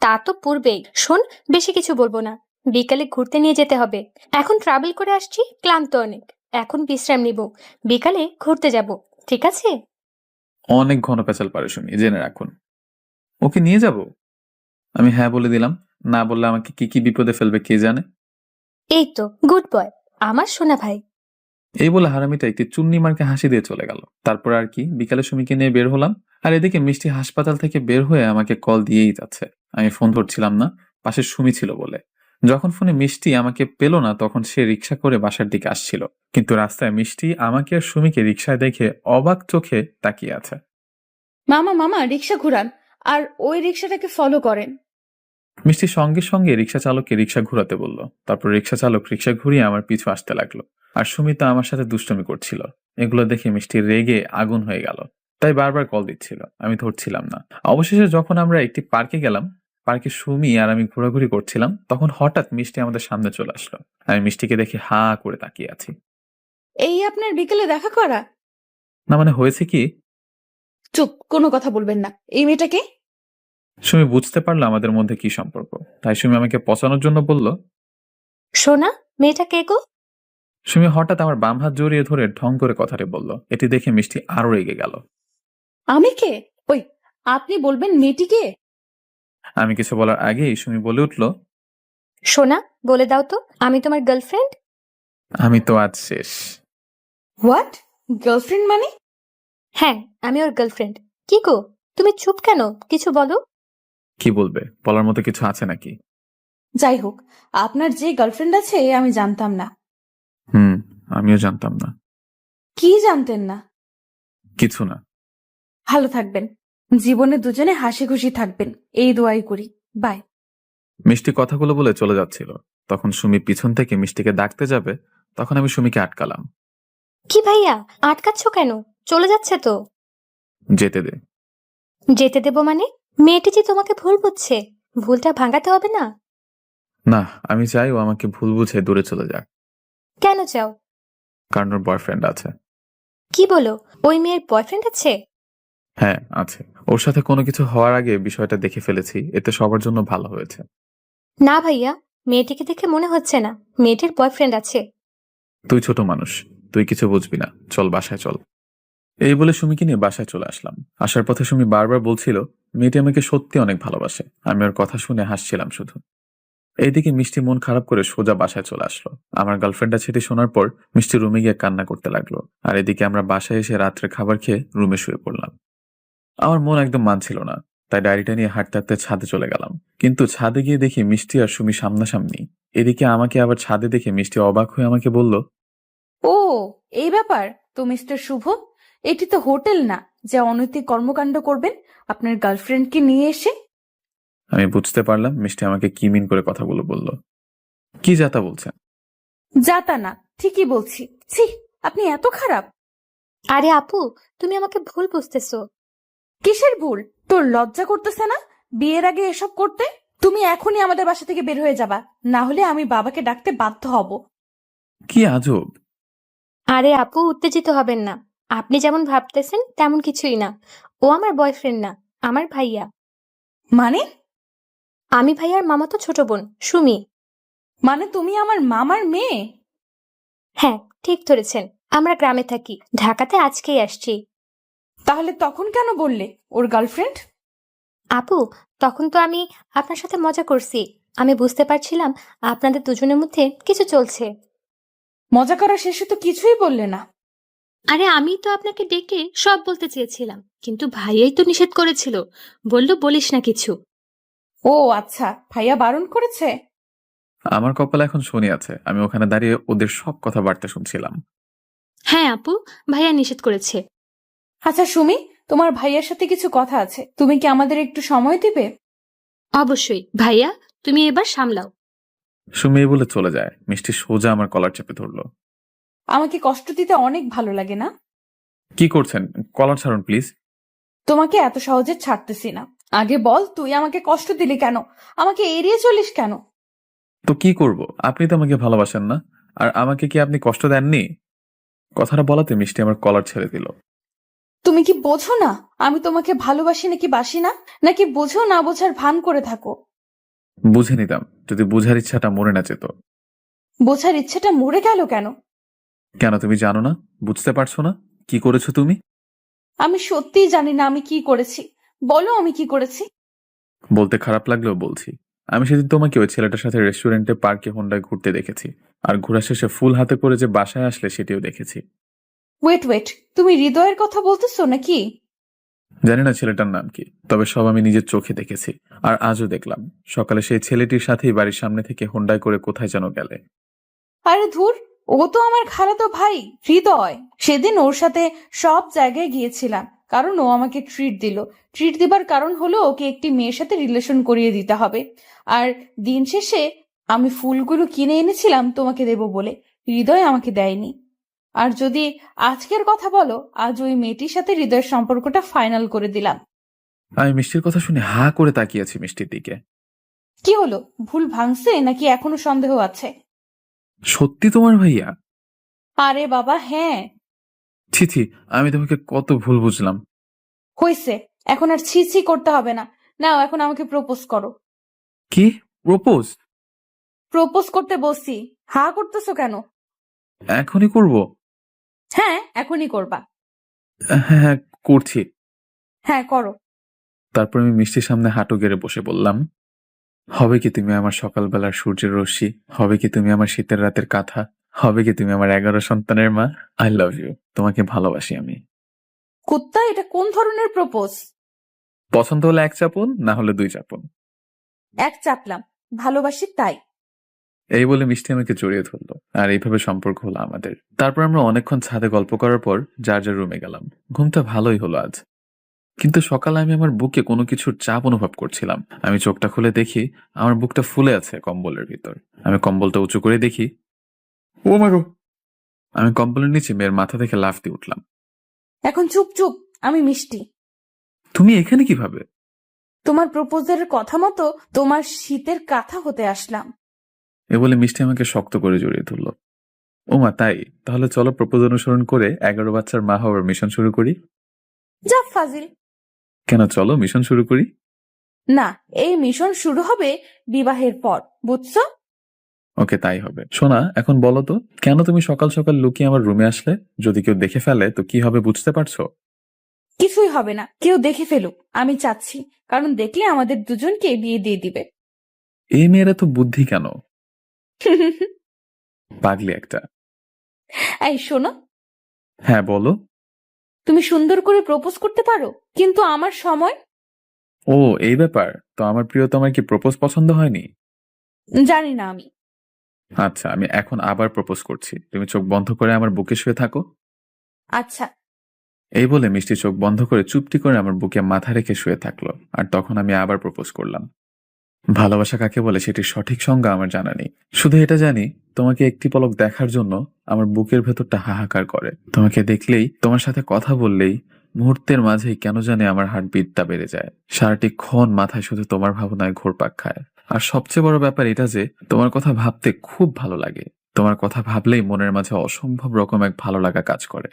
তা তো পূর্বেই। শোন, বেশি কিছু বলবো না। বিকালে ঘুরতে নিয়ে যেতে হবে। এখন ট্রাভেল করে আসছি, ক্লান্ত অনেক। এখন বিশ্রাম নিব, বিকালে ঘুরতে যাব, ঠিক আছে? অনেক ঘন পেঁচাল পারে সুমি, জেনে রাখুন। ওকে নিয়ে যাব? আমি হ্যাঁ বলে দিলাম। না বললে আমাকে কি কি বিপদে ফেলবে কে জানে। এই তো গুড বয়, আমার সোনা ভাই। এই বলে হারামিটা একটি চুন্নি মার্কে হাসি দিয়ে চলে গেল। তারপর আর কি, বিকালে সুমিকে নিয়ে বের হলাম। আর এদিকে মিষ্টি হাসপাতাল থেকে বের হয়ে আমাকে কল দিয়েই যাচ্ছে। আমি ফোন ধরছিলাম না, পাশে সুমি ছিল বলে। যখন ফোনে মিষ্টি আমাকে পেল না, তখন সে রিক্সা করে বাসার দিকে আসছিল। কিন্তু রাস্তায় মিষ্টি আমাকে আর সুমিকে রিক্সায় দেখে অবাক চোখে তাকিয়ে আছে। মামা মামা রিক্সা ঘুরান, আর ওই রিক্সাটাকে ফলো করেন। মিষ্টি সঙ্গে সঙ্গে রিক্সা চালককে রিক্সা ঘুরাতে বলল। তারপর রিক্সা চালক রিক্সা ঘুরিয়ে আমার পিছু আসতে লাগলো। আর সুমিতা আমার সাথে দুষ্টুমি করছিল। এগুলো দেখে মিষ্টি রেগে আগুন হয়ে গেল, তাই বারবার কল দিচ্ছিল। আমি ধরছিলাম না। অবশেষে যখন আমরা একটি পার্কে গেলাম, পার্কে সুমি আর আমি ঘোরাঘুরি করছিলাম, তখন হঠাৎ মিষ্টি আমাদের সামনে চলে আসলো। আমি মিষ্টিকে দেখে হা করে তাকিয়ে আছি। এই আপনার বিকেলে দেখা করা? না মানে হয়েছে কি? চুপ, কোনো কথা বলবেন না। এই মেয়েটাকে? সুমি বুঝতে পারলো আমাদের মধ্যে কি সম্পর্ক, তাই সুমি আমাকে পচানোর জন্য বলল, সোনা, মেয়েটা কে গো? সুমি হঠাৎ আমার বাম হাত জড়িয়ে ধরে ঢং করে কথাটি বলল। এটি দেখে মিষ্টি আরো রেগে গেল। আমি কে? ওই, আপনি বলবেন মেয়েটিকে? আমি কিছু বলার আগেই সুমি বলে উঠল, সোনা, বলে দাও তো, আমি তোমার গার্লফ্রেন্ড। আমি তো আজ শেষ। হোয়াট? গার্লফ্রেন্ড মানে? হ্যাঁ, আমি ওর গার্লফ্রেন্ড। কি গো, তুমি চুপ কেন? কিছু বলো। কি বলবে? বলার মতো কিছু আছে নাকি? যাই হোক, আপনার যে গার্লফ্রেন্ড আছে আমি জানতাম না। আমিও জানতাম না। কি জানতেন না? কিছু না। ভালো থাকবেন, জীবনে দুজনে হাসি খুশি থাকবেন, এই দোয়াই করি। বাই। মিষ্টি কথাগুলো বলে চলে যাচ্ছিল। তখন সুমি পিছন থেকে মিষ্টিকে ডাকতে যাবে, তখন আমি সুমিকে আটকালাম। কি ভাইয়া, আটকাচ্ছ কেন? চলে যাচ্ছে তো। যেতে দে। যেতে দেবো মানে? মেয়েটি যে তোমাকে ভুল বুঝছে, ভুলটা ভাঙাতে হবে না? না, আমি চাই ও আমাকে ভুল বুঝে দূরে চলে যাক। কেন চাও? কারণ ওর বয়ফ্রেন্ড আছে। কি বলো, ওই মেয়ের বয়ফ্রেন্ড আছে? হ্যাঁ আছে। ওর সাথে কোনো কিছু হওয়ার আগে বিষয়টা দেখে ফেলেছি, এতে সবার জন্য ভালো হয়েছে। না ভাইয়া, মেয়েটিকে দেখে মনে হচ্ছে না মেয়েটির বয়ফ্রেন্ড আছে। তুই ছোট মানুষ, তুই কিছু বুঝবি না, চল বাসায় চল। এই বলে সুমিকে নিয়ে বাসায় চলে আসলাম। আসার পথে সুমি বারবার বলছিল মেয়েটি আমাকে সত্যি অনেক ভালোবাসে। আমি ওর কথা শুনে হাসছিলাম শুধু। এইদিকে মিষ্টি মন খারাপ করে সোজা বাসায় চলে আসলো। আমার গার্লফ্রেন্ড আছে এটি শোনার পর মিষ্টি রুমে গিয়ে কান্না করতে লাগলো। আর এদিকে আমরা বাসায় এসে রাত্রে খাবার খেয়ে রুমে শুয়ে পড়লাম। আমার মন একদম মানছিল না, তাই ডায়েরিটা নিয়ে হাঁটতে হাঁটতে ছাদে চলে গেলাম। কিন্তু ছাদে গিয়ে দেখি মিষ্টি আর সুমি সামনাসামনি। এদিকে আমাকে আবার ছাদে দেখে মিষ্টি অবাক হয়ে আমাকে বলল, ও, এই ব্যাপার তো মিস্টার শুভ। এটি তো হোটেল না যে অনৈতিক কর্মকাণ্ড করবেন আপনার গার্লফ্রেন্ডকে নিয়ে এসে। আমি বুঝতে পারলাম মিষ্টি আমাকে কি মিন করে কথাগুলো বলল। কি যাতা বলছেন? যাতা না, ঠিকই বলছি। ছি, আপনি এত খারাপ। আরে আপু, তুমি আমাকে ভুল বুঝতেছো। কিসের ভুল? তোর লজ্জা করতেছে না বিয়ের আগে এসব করতে? তুমি এখনই আমাদের বাসা থেকে বের হয়ে যাবা, না হলে আমি বাবাকে ডাকতে বাধ্য হব। কি আজব। আরে আপু, উত্তেজিত হবেন না। আপনি যেমন ভাবতেছেন তেমন কিছুই না। ও আমার বয়ফ্রেন্ড না, আমার ভাইয়া। মানে? আমি ভাইয়ার মামাতো ছোট বোন, সুমি। মানে তুমি আমার মামার মেয়ে? হ্যাঁ, ঠিক ধরেছেন। আমরা গ্রামে থাকি, ঢাকাতে আজকেই আসছি। তাহলে তখন কেন বললে ওর গার্লফ্রেন্ড? আপু, তখন তো আমি আপনার সাথে মজা করছি। আমি বুঝতে পারছিলাম আপনাদের দুজনের মধ্যে কিছু চলছে। মজা করা শেষে তো কিছুই বললে না। আরে আমি তো আপনাকে ডেকে সব বলতে চেয়েছিলাম, কিন্তু ভাইয়াই তো নিষেধ করেছিল, বলল বলিস না কিছু। ও আচ্ছা, ভাইয়া বারণ করেছে। আমার কপালে এখন শনি আছে, আমি ওখানে দাঁড়িয়ে ওদের সব কথাবার্তা শুনছিলাম। হ্যাঁ আপু, ভাইয়া নিষেধ করেছে। আচ্ছা সুমি, তোমার ভাইয়ার সাথে কিছু কথা আছে, তুমি কি আমাদের একটু সময় দিবে? অবশ্যই ভাইয়া, তুমি এবার সামলাও। সুমি এই বলে চলে যায়। মিষ্টি সোজা আমার কলার চেপে ধরলো। আমাকে কষ্ট দিতে অনেক ভালো লাগে না? কি করছেন? কলার ছাড়ুন প্লিজ। তোমাকে এত সহজে ছাড়তেছি না। আগে বল, তুই আমাকে কষ্ট দিলি কেন? আমাকে এড়িয়ে চলিস কেন? তো কি করব? আপনি তো আমাকে ভালোবাসেন না, আর আমাকে কি আপনি কষ্ট দেননি? কথাটা বলাতে মিষ্টি আমার কলার ছেড়ে দিল। তুমি কি বোঝো না আমি তোমাকে ভালোবাসি নাকি বাসি না? নাকি বোঝো না বোঝার ভান করে থাকো? বুঝে নিতাম যদি বুঝার ইচ্ছাটা মরে না যেত। বোঝার ইচ্ছেটা মরে গেল কেন? কেন তুমি জানো না? বুঝতে পারছো না কি করেছো তুমি? আমি সত্যিই জানি না আমি কি করেছি। বলো আমি কি করেছি। বলতে খারাপ লাগলেও বলছি। আমি সেদিন তোমাকে ওই ছেলেটার সাথে রেস্টুরেন্টে পার্কে হোন্ডায় ঘুরতে দেখেছি। আর ঘোরা শেষে ফুল হাতে করে যে বাসায় আসলে সেটিও দেখেছি। ওয়েট, তুমি হৃদয়ের কথা বলতেছো নাকি? জানি না ছেলেটার নাম কি, তবে সব আমি নিজের চোখে দেখেছি। আর আজও দেখলাম সকালে সেই ছেলেটির সাথেই বাড়ির সামনে থেকে হোন্ডায় করে কোথায় যেন গেলে। আরে ধুর, ও তো আমার খালাতো ভাই হৃদয়। সেদিন ওর সাথে সব জায়গায় গিয়েছিলাম, কারণ ও আমাকে ট্রিট দিল। ট্রিট দিবার কারণ হলো ওকে একটি মেয়ের সাথে রিলেশন করিয়ে দিতে হবে। আর দিন শেষে আমি ফুলগুলো কিনে এনেছিলাম তোমাকে দেব বলে, হৃদয় আমাকে দেয়নি। আর যদি আজকের কথা বলো, আজ ওই মেয়েটির সাথে হৃদয়ের সম্পর্কটা ফাইনাল করে দিলাম। আমি মিষ্টির কথা শুনে হা করে তাকিয়েছি মিষ্টির দিকে। কি হলো, ভুল ভাঙছে নাকি এখনো সন্দেহ আছে? সত্যি তোমার ভাইয়া? আরে বাবা হ্যাঁ। ছি ছি, আমি তোমাকে কত ভুল বুঝলাম। হইছে, এখন আর ছি ছি করতে হবে না। নাও এখন আমাকে প্রপোজ করো। কি প্রপোজ? প্রপোজ করতে বসছি, হা করতেছো কেন? এখনই করব? হ্যাঁ এখনই করবা। হ্যাঁ হ্যাঁ, করছি। হ্যাঁ করো। তারপর আমি মিষ্টির সামনে হাঁটু গেড়ে বসে বললাম, হবে কি তুমি আমার সকালবেলার সূর্যের রশ্মি? হবে কি তুমি আমার শীতের রাতের কাঁথা? হবে কি তুমি আমার 11 সন্তানের মা? আই লাভ ইউ, তোমাকে ভালোবাসি আমি। কুত্তা, এটা কোন ধরনের প্রপোজ? পছন্দ হলে 1 চাপুন, না হলে 2 চাপুন। এক চাপলাম, ভালোবাসি তাই। এই বলে মিষ্টি আমাকে জড়িয়ে ধরলো, আর এইভাবে সম্পর্ক হলো আমাদের। তারপর আমরা অনেকক্ষণ ছাদে গল্প করার পর যার যার রুমে গেলাম। ঘুমটা ভালোই হলো আজ, কিন্তু সকালে আমি আমার বুকে কোনো কিছুর চাপ অনুভব করছিলাম। আমি চোখটা খুলে দেখি আমার বুকটা ফুলে আছে কম্বলের ভিতর। আমি কম্বলটা উঁচু করে দেখি, ও মা গো! আমি কম্বলের নিচে মেয়ের মাথা থেকে লাফ দিয়ে উঠলাম। এখন চুপ চুপ, আমি মিষ্টি। তুমি এখানে কিভাবে? তোমার প্রপোজের কথা মতো তোমার শীতের কাঁথা হতে আসলাম। এ বলে মিষ্টি আমাকে শক্ত করে জড়িয়ে ধরলো। ও মা, তাই? তাহলে চলো প্রপোজ অনুসরণ করে 11 বাচ্চার মা হওয়ার মিশন শুরু করি। যা ফাজিল। কেন, চলো মিশন শুরু করি। না, এই মিশন শুরু হবে বিবাহের পর, বুঝছো? ওকে, তাই হবে। সোনা, এখন বলো তো, কেন তুমি সকাল সকাল লুকিয়ে আমার রুমে আসলে? যদি কেউ দেখে ফেলে তো কি হবে বুঝতে পারছো? কিছুই হবে না, কেউ দেখে ফেলুক, আমি চাচ্ছি, কারণ দেখলে আমাদের দুজনকে বিয়ে দিয়ে দিবে। এই মেয়েরা তো বুদ্ধি কেন, পাগলি একটা। এই শোনো, হ্যাঁ বলো। তুমি সুন্দর করে প্রপোজ করতে পারো, কিন্তু আমার সময়। ও, এই ব্যাপার। তো আমার প্রিয়তমার কি প্রপোজ পছন্দ হয়নি? জানি না আমি। আচ্ছা, আমি এখন আবার প্রপোজ করছি। তুমি চোখ বন্ধ করে আমার বুকে শুয়ে থাকো। আচ্ছা। এই বলে মিষ্টি চোখ বন্ধ করে চুপটি করে আমার বুকে মাথা রেখে শুয়ে থাকলো। আর তখন আমি আবার প্রপোজ করলাম। ভালোবাসা কাকে বলে সেটির সঠিক সংজ্ঞা আমার জানা নেই। শুধু এটা জানি, তোমাকে একটি পলক দেখার জন্য আমার বুকের ভেতরটা হাহাকার করে। তোমাকে দেখলেই, তোমার সাথে কথা বললেই মুহূর্তের মাঝেই কেন জানি আমার হার্টবিটটা বেড়ে যায়। সারাটি ক্ষণ মাথায় শুধু তোমার ভাবনায় ঘুরপাক খায়। আর সবচেয়ে বড় ব্যাপার এটা যে তোমার কথা ভাবতে খুব ভালো লাগে। তোমার কথা ভাবলেই মনের মাঝে অসম্ভব রকম এক ভালো লাগা কাজ করে।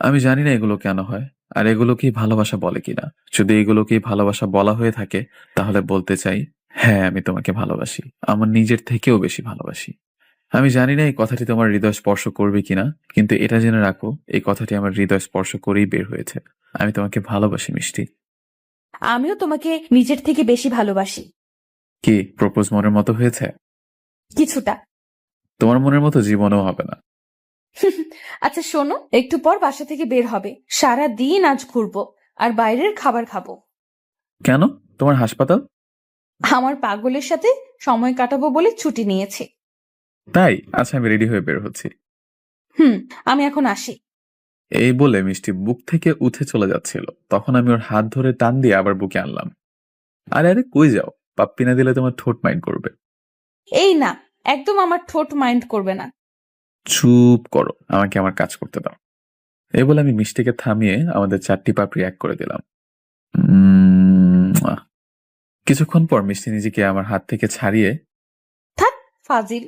আমি জানি না এগুলো কেন হয়, আর এগুলোকেই ভালোবাসা বলে কিনা। যদি এগুলোকেই ভালোবাসা বলা হয়ে থাকে, তাহলে বলতে চাই, হ্যাঁ আমি তোমাকে ভালোবাসি, আমার নিজের থেকেও বেশি ভালোবাসি। আমি জানি না এই কথাটি তোমার হৃদয় স্পর্শ করবে কিনা, কিন্তু এটা জেনে রাখো, এই কথাটি আমার হৃদয় স্পর্শ করেই বের হয়েছে। আমি তোমাকে ভালোবাসি মিষ্টি। আমিও তোমাকে নিজের থেকে বেশি ভালোবাসি। কি প্রপোজ মনের মতো হয়েছে? কিছুটা। তোমার মনের মতো জীবনেও হবে না। আচ্ছা শোনো, একটু পর বাসা থেকে বের হবে, সারা দিন আজ ঘুরবো আর বাইরের খাবার খাবো। কেন, তোমার হাসপাতাল? আমার পাগলের সাথে সময় কাটাবো বলে ছুটি নিয়েছি। তাই? আচ্ছা, আমি রেডি হয়ে বের হচ্ছি। আমি এখন আসি। এই বলে মিষ্টি বুক থেকে উঠে চলে যাচ্ছিল। তখন আমি ওর হাত ধরে টান দিয়ে আবার বুকে আনলাম। আরে আরে, কই যাও? পাপ্পি না দিলে তোমার ঠোঁট মাইন্ড করবে। এই না, একদম আমার ঠোঁট মাইন্ড করবে না। চুপ করো, আমাকে আমার কাজ করতে দাও। এই বলে আমি মিষ্টিকে থামিয়ে আমাদের 4টি পাপড়ি এক করে দিলাম। কিছুক্ষণ পর মিষ্টি নিজেকে আমার হাত থেকে ছাড়িয়ে, থাক ফাজিল।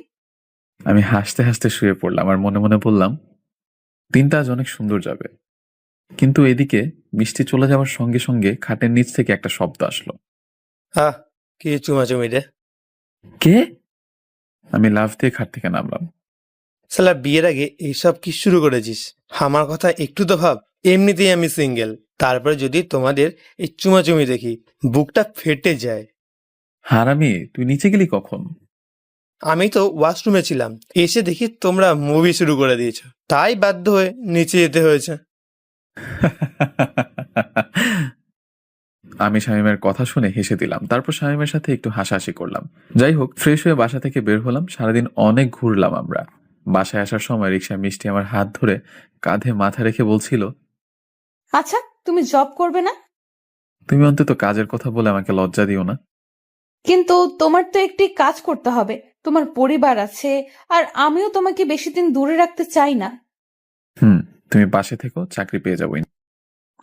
আমি হাসতে হাসতে শুয়ে পড়লাম আর মনে মনে বললাম, দিনটা আজ অনেক সুন্দর যাবে। কিন্তু এদিকে মিষ্টি চলে যাওয়ার সঙ্গে সঙ্গে খাটের নিচ থেকে একটা শব্দ আসলো। কি চুমাচুমি রে? কে? আমি লাফ দিয়ে খাট থেকে নামলাম। শালা বিয়ের আগে এইসব কি শুরু করেছিস? আমার কথা একটু তো ভাব। এমনিতেই আমি সিঙ্গেল, তারপরে যদি তোমাদের এই চুমাচুমি দেখি বুকটা ফেটে যায়। হারামি, তুই নিচে গেলি কখন? আমি তো ওয়াশরুমে ছিলাম, এসে দেখি তোমরা মুভি শুরু করে দিয়েছো, তাই বাধ্য হয়ে নিচে যেতে হয়েছে। আমি শামীমের কথা শুনে হেসে দিলাম, তারপর শামীমের সাথে একটু হাসাহাসি করলাম। যাই হোক, ফ্রেশ হয়ে বাসা থেকে বের হলাম। সারাদিন অনেক ঘুরলাম আমরা। বাসায় আসার সময় রিক্সায় মিষ্টি আমার হাত ধরে কাঁধে মাথা রেখে বলছিল, আচ্ছা, তুমি জব করবে না? তুমি অন্তত কাজের কথা বলে আমাকে লজ্জা দিও না। কিন্তু তোমার তো একটি কাজ করতে হবে, তোমার পরিবার আছে, আর আমিও তোমাকে বেশি দিন দূরে রাখতে চাই না। তুমি পাশে থেকো, চাকরি পেয়ে যাবোই।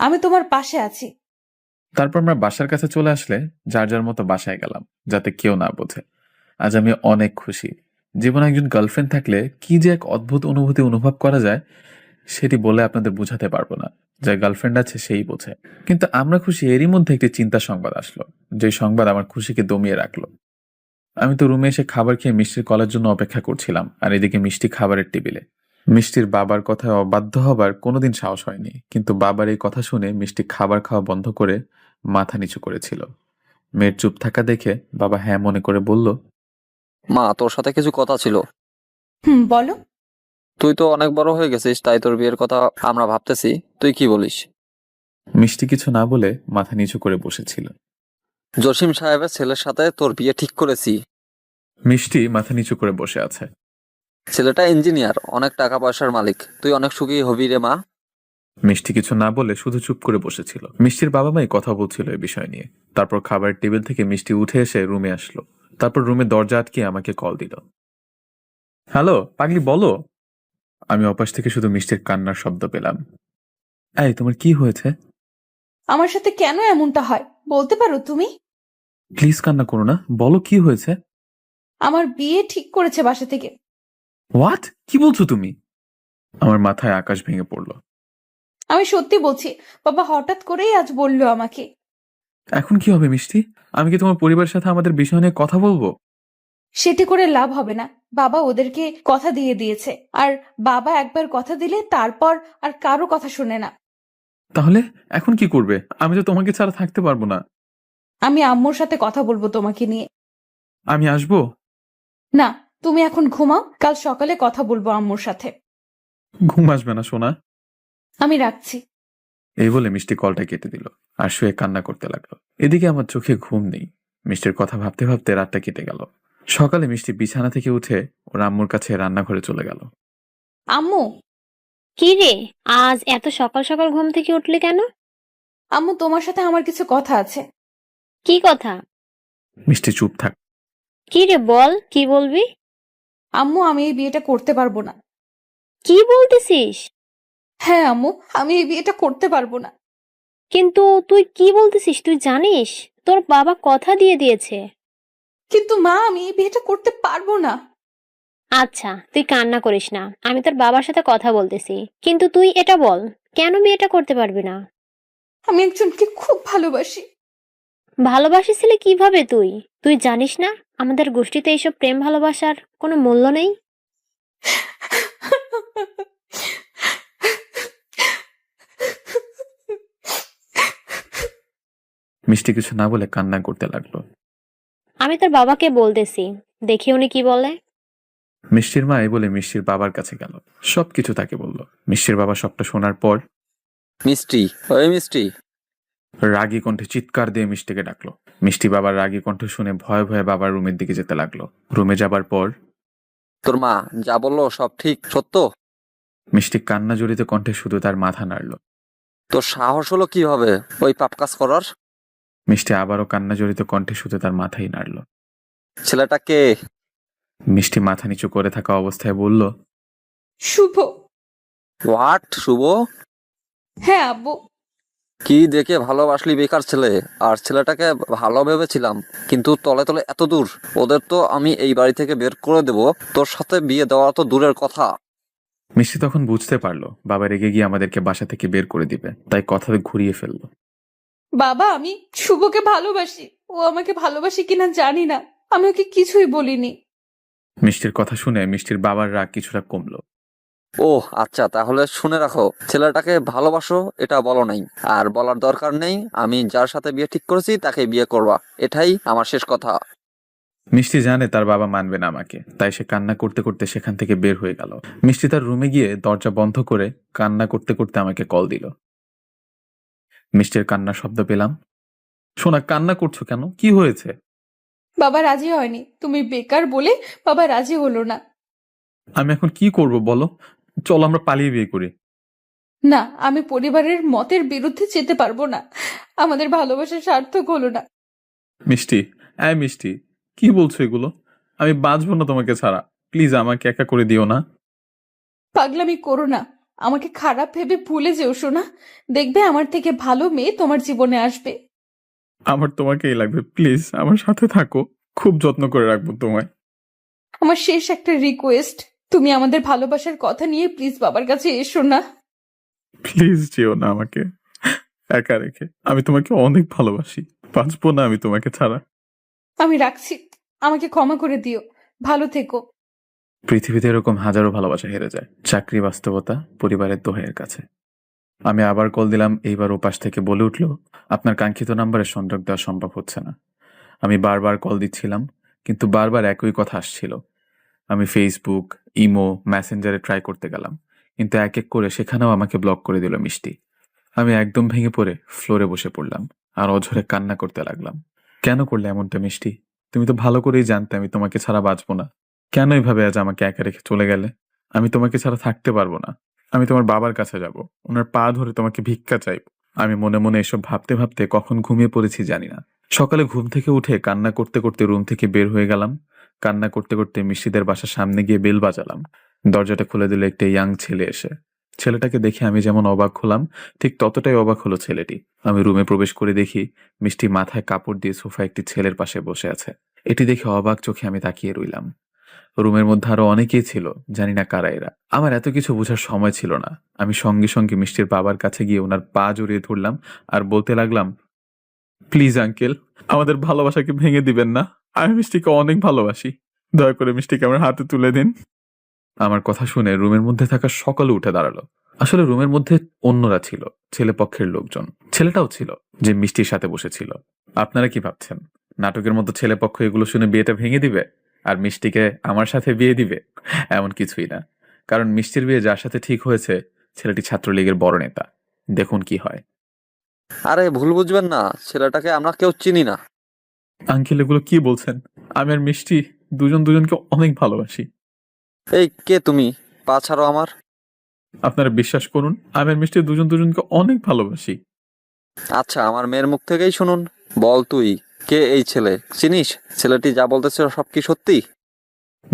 আমি তোমার পাশে আছি। তারপর আমরা বাসার কাছে চলে আসলে যার যার মতো বাসায় গেলাম, যাতে কেউ না বোঝে। আজ আমি অনেক খুশি। জীবনে একজন গার্লফ্রেন্ড থাকলে কি যে এক অদ্ভুত অনুভূতি অনুভব করা যায়, সেটি বলে আপনাদের বোঝাতে পারবো না। যার গার্লফ্রেন্ড আছে সেই বোঝে। কিন্তু আমরা খুশি, এরই মধ্যে একটি চিন্তার সংবাদ আসলো, যে সংবাদ আমার খুশিকে দমিয়ে রাখলো। আমি তো রুমে এসে খাবার খেয়ে মিষ্টির কলের জন্য অপেক্ষা করছিলাম, আর এদিকে মিষ্টি খাবারের টেবিলে। মিষ্টির বাবার কথায় অবাধ্য হবার কোনোদিন সাহস হয়নি, কিন্তু বাবার এই কথা শুনে মিষ্টি খাবার খাওয়া বন্ধ করে মাথা নিচু করেছিল। মেয়ের চুপ থাকা দেখে বাবা হ্যাঁ মনে করে বলল, মা, তোর সাথে কিছু কথা ছিল। বলো। তুই তো অনেক বড় হয়ে গেছিস, তাই তোর বিয়ের কথা আমরা ভাবতেছি, তুই কি বলিস? মিষ্টি কিছু না বলে মাথা নিচু করে বসেছিল। জসিম সাহেবের ছেলের সাথে তোর বিয়ে ঠিক করেছি। মিষ্টি মাথা নিচু করে বসে আছে। ছেলেটা ইঞ্জিনিয়ার, অনেক টাকা পয়সার মালিক, তুই অনেক সুখী হবি রে মা। মিষ্টি কিছু না বলে শুধু চুপ করে বসেছিল। মিষ্টির বাবা মাই কথা বলছিল এই বিষয় নিয়ে। তারপর খাবারের টেবিল থেকে মিষ্টি উঠে এসে রুমে আসলো। তারপর রুমে দরজা আটকে আমাকে কল দিল। হ্যালো পাগলি, বলো। আমি অপাশ থেকে শুধু মিষ্টির কান্নার শব্দ পেলাম। এই, তোমার কি হয়েছে? আমার সাথে কেন এমনটা হয় বলতে পারো তুমি? প্লিজ কান্না করো না, বলো কি হয়েছে। আমার বিয়ে ঠিক করেছে বাসা থেকে। হোয়াট? কি বলছো তুমি? আমার মাথায় আকাশ ভেঙে পড়লো। আমি সত্যি বলছি, বাবা হঠাৎ করেই আজ বললো আমাকে। এখন কি হবে মিষ্টি? আমি কি তোমার পরিবারের সাথে আমাদের বিষয় নিয়ে কথা বলবো? সেটি করে লাভ হবে না, বাবা ওদেরকে কথা দিয়ে দিয়েছে, আর বাবা একবার কথা দিলে তারপর আর কারো কথা শোনে না। তাহলে এখন কি করবে? আমি তো তোমাকে ছাড়া থাকতে পারবো না। আমি আম্মুর সাথে কথা বলবো তোমাকে নিয়ে। আমি আসবো? না, তুমি এখন ঘুমাও, কাল সকালে কথা বলবো আম্মুর সাথে। ঘুম আসবে না সোনা। আমি রাখছি। এই বলে মিষ্টি কলটা কেটে দিল আর শুয়ে কান্না করতে লাগলো। এদিকে আমার চোখে ঘুম নেই। মিষ্টির কথা ভাবতে ভাবতে রাতটা কেটে গেল। সকালে মিষ্টি বিছানা থেকে উঠে ওর আম্মুর কাছে রান্নাঘরে চলে গেল। আম্মু। কি রে, আজ এত সকাল সকাল ঘুম থেকে উঠলি কেন? আম্মু, তোমার সাথে আমার কিছু কথা আছে। কি কথা? মিষ্টি চুপ থাক। কি রে, বল, কি বলবি? আম্মু, আমি এই বিয়েটা করতে পারবো না। কি বলতেছিস? হ্যাঁ আম্মু, আমি এই বিয়েটা করতে পারবো না। কিন্তু তুই কি বলতেছিস? তুই জানিস তোর বাবা কথা দিয়ে দিয়েছে। কিন্তু মা, আমি এই বিয়েটা করতে পারবো না। আচ্ছা, তুই কান্না করিস না, আমি তোর বাবার সাথে কথা বলতেছি। কিন্তু তুই এটা বল, কেন বিয়েটা করতে পারবি না? আমি একজনকে খুব ভালোবাসি। ভালোবাসিসলে কিভাবে তুই? তুই জানিস না আমাদের গোষ্ঠীতে এইসব প্রেম ভালোবাসার কোনো মূল্য নেই? মিষ্টি কিছু না বলে কান্না করতে লাগলো। আমি তোর বাবাকে বলতেছি, দেখি উনি কি বলে। মিষ্টির মা এই বলে মিষ্টির বাবার কাছে গেল, সবকিছু তাকে বলল। মিষ্টির বাবা সবটা শোনার পর মিষ্টি, ওই মিষ্টি। রাগী কণ্ঠে চিৎকার দিয়ে মিষ্টিকে ডাকলো। মিষ্টি বাবার রাগী কণ্ঠ শুনে ভয়ে ভয়ে বাবার রুমের দিকে যেতে লাগলো। রুমে যাবার পর তোর মা যা বললো সব ঠিক সত্য? মিষ্টি কান্না জড়িত কণ্ঠে শুধু তার মাথা নাড়ল। তোর সাহস হলো কিভাবে ওই পাপ কাজ করার? মিষ্টি আবারও কান্না জড়িত কণ্ঠে শুধু তার মাথাই নাড়ল। ছেলেটা কে? মিষ্টি মাথা নিচু করে থাকা অবস্থায় বলল, শুভ। হোয়াট? শুভ? হ্যাঁ আব্বু। কি দেখে ভালোবাসলি বেকার ছেলে? আর ছেলেটাকে ভালো ভেবেছিলাম, কিন্তু তলে তলে এত দূর। ওদের তো আমি এই বাড়ি থেকে বের করে দেব, তোর সাথে বিয়ে দেওয়া তো দূরের কথা। মিষ্টি তখন বুঝতে পারলো বাবা রেগে গিয়ে আমাদেরকে বাসা থেকে বের করে দিবে, তাই কথা ঘুরিয়ে ফেললো। বাবা, আমি শুভকে ভালোবাসি। ও আমাকে ভালোবাসি কিনা জানি না, আমি ওকে কিছুই বলিনি। মিষ্টির কথা শুনে মিষ্টির বাবার রাগ কিছুটা কমলো। ও আচ্ছা, তাহলে শুনে রাখো, ছেলেটাকে ভালোবাসো এটা বলো নাই, আর বলার দরকার নেই। আমি যার সাথে বিয়ে ঠিক করেছি তাকে বিয়ে করবা, এটাই আমার শেষ কথা। মিষ্টি জানে তার বাবা মানবে না আমাকে, তাই সে কান্না করতে করতে সেখান থেকে বের হয়ে গেল। মিষ্টি তার রুমে গিয়ে দরজা বন্ধ করে কান্না করতে করতে আমাকে কল দিল। মিষ্টির কান্নার শব্দ পেলাম। সোনা, কান্না করছো কেন? কি হয়েছে? বাবা রাজি হয়নি, তুমি বেকার বলে বাবা রাজি হলো না। আমি এখন কি করব বলো? চলো আমরা পালিয়ে বিয়ে করি। না, আমি পরিবারের মতের বিরুদ্ধে যেতে পারবো না। আমাদের ভালোবাসা সার্থক হলো না। মিষ্টি, মিষ্টি, কি বলছো এগুলো? আমি বাঁচবো না তোমাকে ছাড়া। প্লিজ আমাকে একা করে দিও না। পাগলামি করো না, আমাকে খারাপ ভেবে ভুলে যেও শোনা। দেখবে আমার থেকে ভালো মেয়ে তোমার জীবনে আসবে। আমার তোমাকেই লাগবে, প্লিজ আমার সাথে থাকো। খুব যত্ন করে রাখবো তোমায়। আমার শেষ একটা রিকোয়েস্ট, তুমি আমাদের ভালোবাসার কথা নিয়ে প্লিজ বাবার কাছে এসো না। প্লিজ যেও না আমাকে একা রেখে। আমি তোমাকে অনেক ভালোবাসি, বাঁচবো না আমি তোমাকে ছাড়া। আমি রাখছি, আমাকে ক্ষমা করে দিও। ভালো থেকো। পৃথিবীতে এরকম হাজারো ভালোবাসা হেরে যায়, চাকরি, বাস্তবতা, পরিবারের দোহাইয়ের কাছে। আমি আবার কল দিলাম। এইবার ওপাশ থেকে বলে উঠলো, আপনার কাঙ্ক্ষিত নাম্বারে সংযোগ দেওয়া সম্ভব হচ্ছে না। আমি বারবার কল দিচ্ছিলাম, কিন্তু বারবার একই কথা আসছিল। আমি ফেসবুক, ইমো, মেসেঞ্জারে ট্রাই করতে গেলাম, কিন্তু এক এক করে সেখানেও আমাকে ব্লক করে দিল মিষ্টি। আমি একদম ভেঙে পড়ে ফ্লোরে বসে পড়লাম আর অঝরে কান্না করতে লাগলাম। কেন করলে এমনটা মিষ্টি? তুমি তো ভালো করেই জানতে আমি তোমাকে ছাড়া বাঁচবো না। কেন এইভাবে আজ আমাকে একা রেখে চলে গেলে? আমি তোমাকে ছাড়া থাকতে পারবো না। আমি তোমার বাবার কাছে যাব, ওনার পা ধরে তোমাকে ভিক্ষা চাইব। আমি মনে মনে এসব ভাবতে ভাবতে কখন ঘুমিয়ে পড়েছি জানি না। সকালে ঘুম থেকে উঠে কান্না করতে করতে রুম থেকে বের হয়ে গেলাম। কান্না করতে করতে মিষ্টিদের বাসার সামনে গিয়ে বেল বাজালাম। দরজাটা খুলে দিল একটা ইয়াং ছেলে এসে। ছেলেটাকে দেখে আমি যেমন অবাক হলাম, ঠিক ততটাই অবাক হলো ছেলেটি। আমি রুমে প্রবেশ করে দেখি মিষ্টি মাথায় কাপড় দিয়ে সোফায় একটি ছেলের পাশে বসে আছে। এটি দেখে অবাক চোখে আমি তাকিয়ে রইলাম। রুমের মধ্যে আরো অনেকেই ছিল, জানি না কারা এরা। আমার এত কিছু বোঝার সময় ছিল না। আমি সঙ্গে সঙ্গে মিষ্টির বাবার কাছে গিয়ে ওনার পা জড়িয়ে ধরলাম আর বলতে লাগলাম, প্লিজ আঙ্কেল, আমাদের ভালোবাসাকে ভেঙে দিবেন না। আমি মিষ্টিকে অনেক ভালোবাসি, দয়া করে মিষ্টিকে আমার হাতে তুলে দিন। আমার কথা শুনে রুমের মধ্যে থাকা সকলে উঠে দাঁড়ালো। আসলে রুমের মধ্যে অন্যরা ছিল, ছেলে পক্ষের লোকজন। ছেলেটাও ছিল যে মিষ্টির সাথে বসেছিল। আপনারা কি ভাবছেন নাটকের মতো ছেলে পক্ষ এগুলো শুনে বিয়েটা ভেঙে দিবে আর মিষ্টিকে আমার সাথে বিয়ে দিবে? এমন কিছুই না। কারণ মিষ্টির বিয়ে যার সাথে ঠিক হয়েছে ছেলেটি ছাত্রলীগের বড় নেতা। দেখুন কি হয়। আরে ভুল বুঝবেন না, ছেলেটাকে আমরা কেউ চিনি না। আঙ্কেল এগুলো কি বলছেন? আমি আর মিষ্টি দুজন দুজনকে অনেক ভালোবাসি। এই কে তুমি? পা ছাড়ো আমার। আপনারা বিশ্বাস করুন, আমি আর মিষ্টি দুজন দুজনকে অনেক ভালোবাসি। আচ্ছা, আমার মেয়ের মুখ থেকেই শুনুন। বল তুই কে এই ছেলে? চিনিস ছেলেটি যা বলতেছে সব কি সত্যি?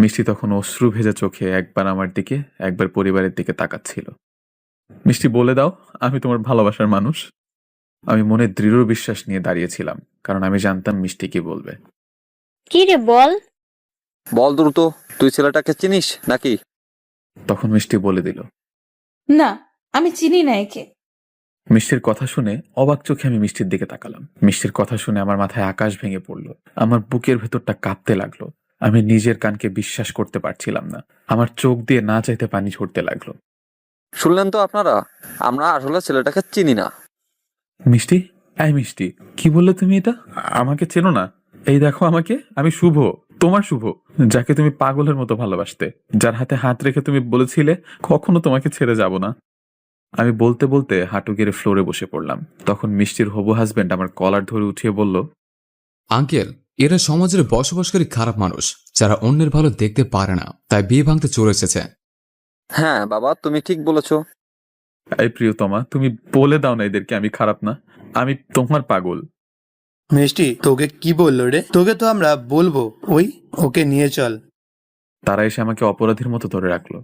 মিষ্টি তখন অশ্রু ভেজা চোখে একবার আমার দিকে একবার পরিবারের দিকে তাকাচ্ছিল। মিষ্টি বলে দাও, আমি তোমার ভালোবাসার মানুষ। আমি মনে দৃঢ় বিশ্বাস নিয়ে দাঁড়িয়েছিলাম, কারণ আমি জানতাম মিষ্টি কি বলবে। কি রে বল। বল দ্রুত, তুই ছেলেটাকে চিনিস নাকি? তখন মিষ্টি বলে দিল, না, আমি চিনি না একে। মিষ্টির কথা শুনে অবাক চোখে আমি মিষ্টির দিকে তাকালাম। মিষ্টির কথা শুনে আমার মাথায় আকাশ ভেঙে পড়লো। আমার বুকের ভেতরটা কাঁপতে লাগলো। আমি নিজের কানকে বিশ্বাস করতে পারছিলাম না। আমার চোখ দিয়ে না চাইতে পানি ঝরতে লাগলো। শুনলেন তো আপনারা, আমরা আসলে ছেলেটাকে চিনি না। মিষ্টি, মিষ্টি, কি বললে তুমি এটা? আমাকে চেনো না? এই দেখো আমাকে, আমি শুভ, তোমার শুভ, যাকে তুমি পাগলের মতো ভালোবাসতে, যার হাতে হাত রেখে তুমি বলেছিলে কখনো তোমাকে ছেড়ে যাব না। আমি বলতে বলতে হাঁটু গেড়ে ফ্লোরে বসে পড়লাম। তখন মিষ্টির হবু হাজবেন্ড আমার কলার ধরে উঠিয়ে বলল, আঙ্কেল, এরা সমাজের বসবাসকারী খারাপ মানুষ, যারা অন্যের ভালো দেখতে পারে না, তাই বিয়ে ভাঙতে চলে এসেছে। হ্যাঁ বাবা, তুমি ঠিক বলেছো। এই প্রিয়তমা, তুমি বলে দাও না এদেরকে আমি খারাপ না, আমি তোমার পাগল। মিষ্টি তোকে কি বললো রে? তোকে তো আমরা বলবো, ওকে নিয়ে চল। তারা এসে আমাকে অপরাধীর মতো ধরে রাখলো।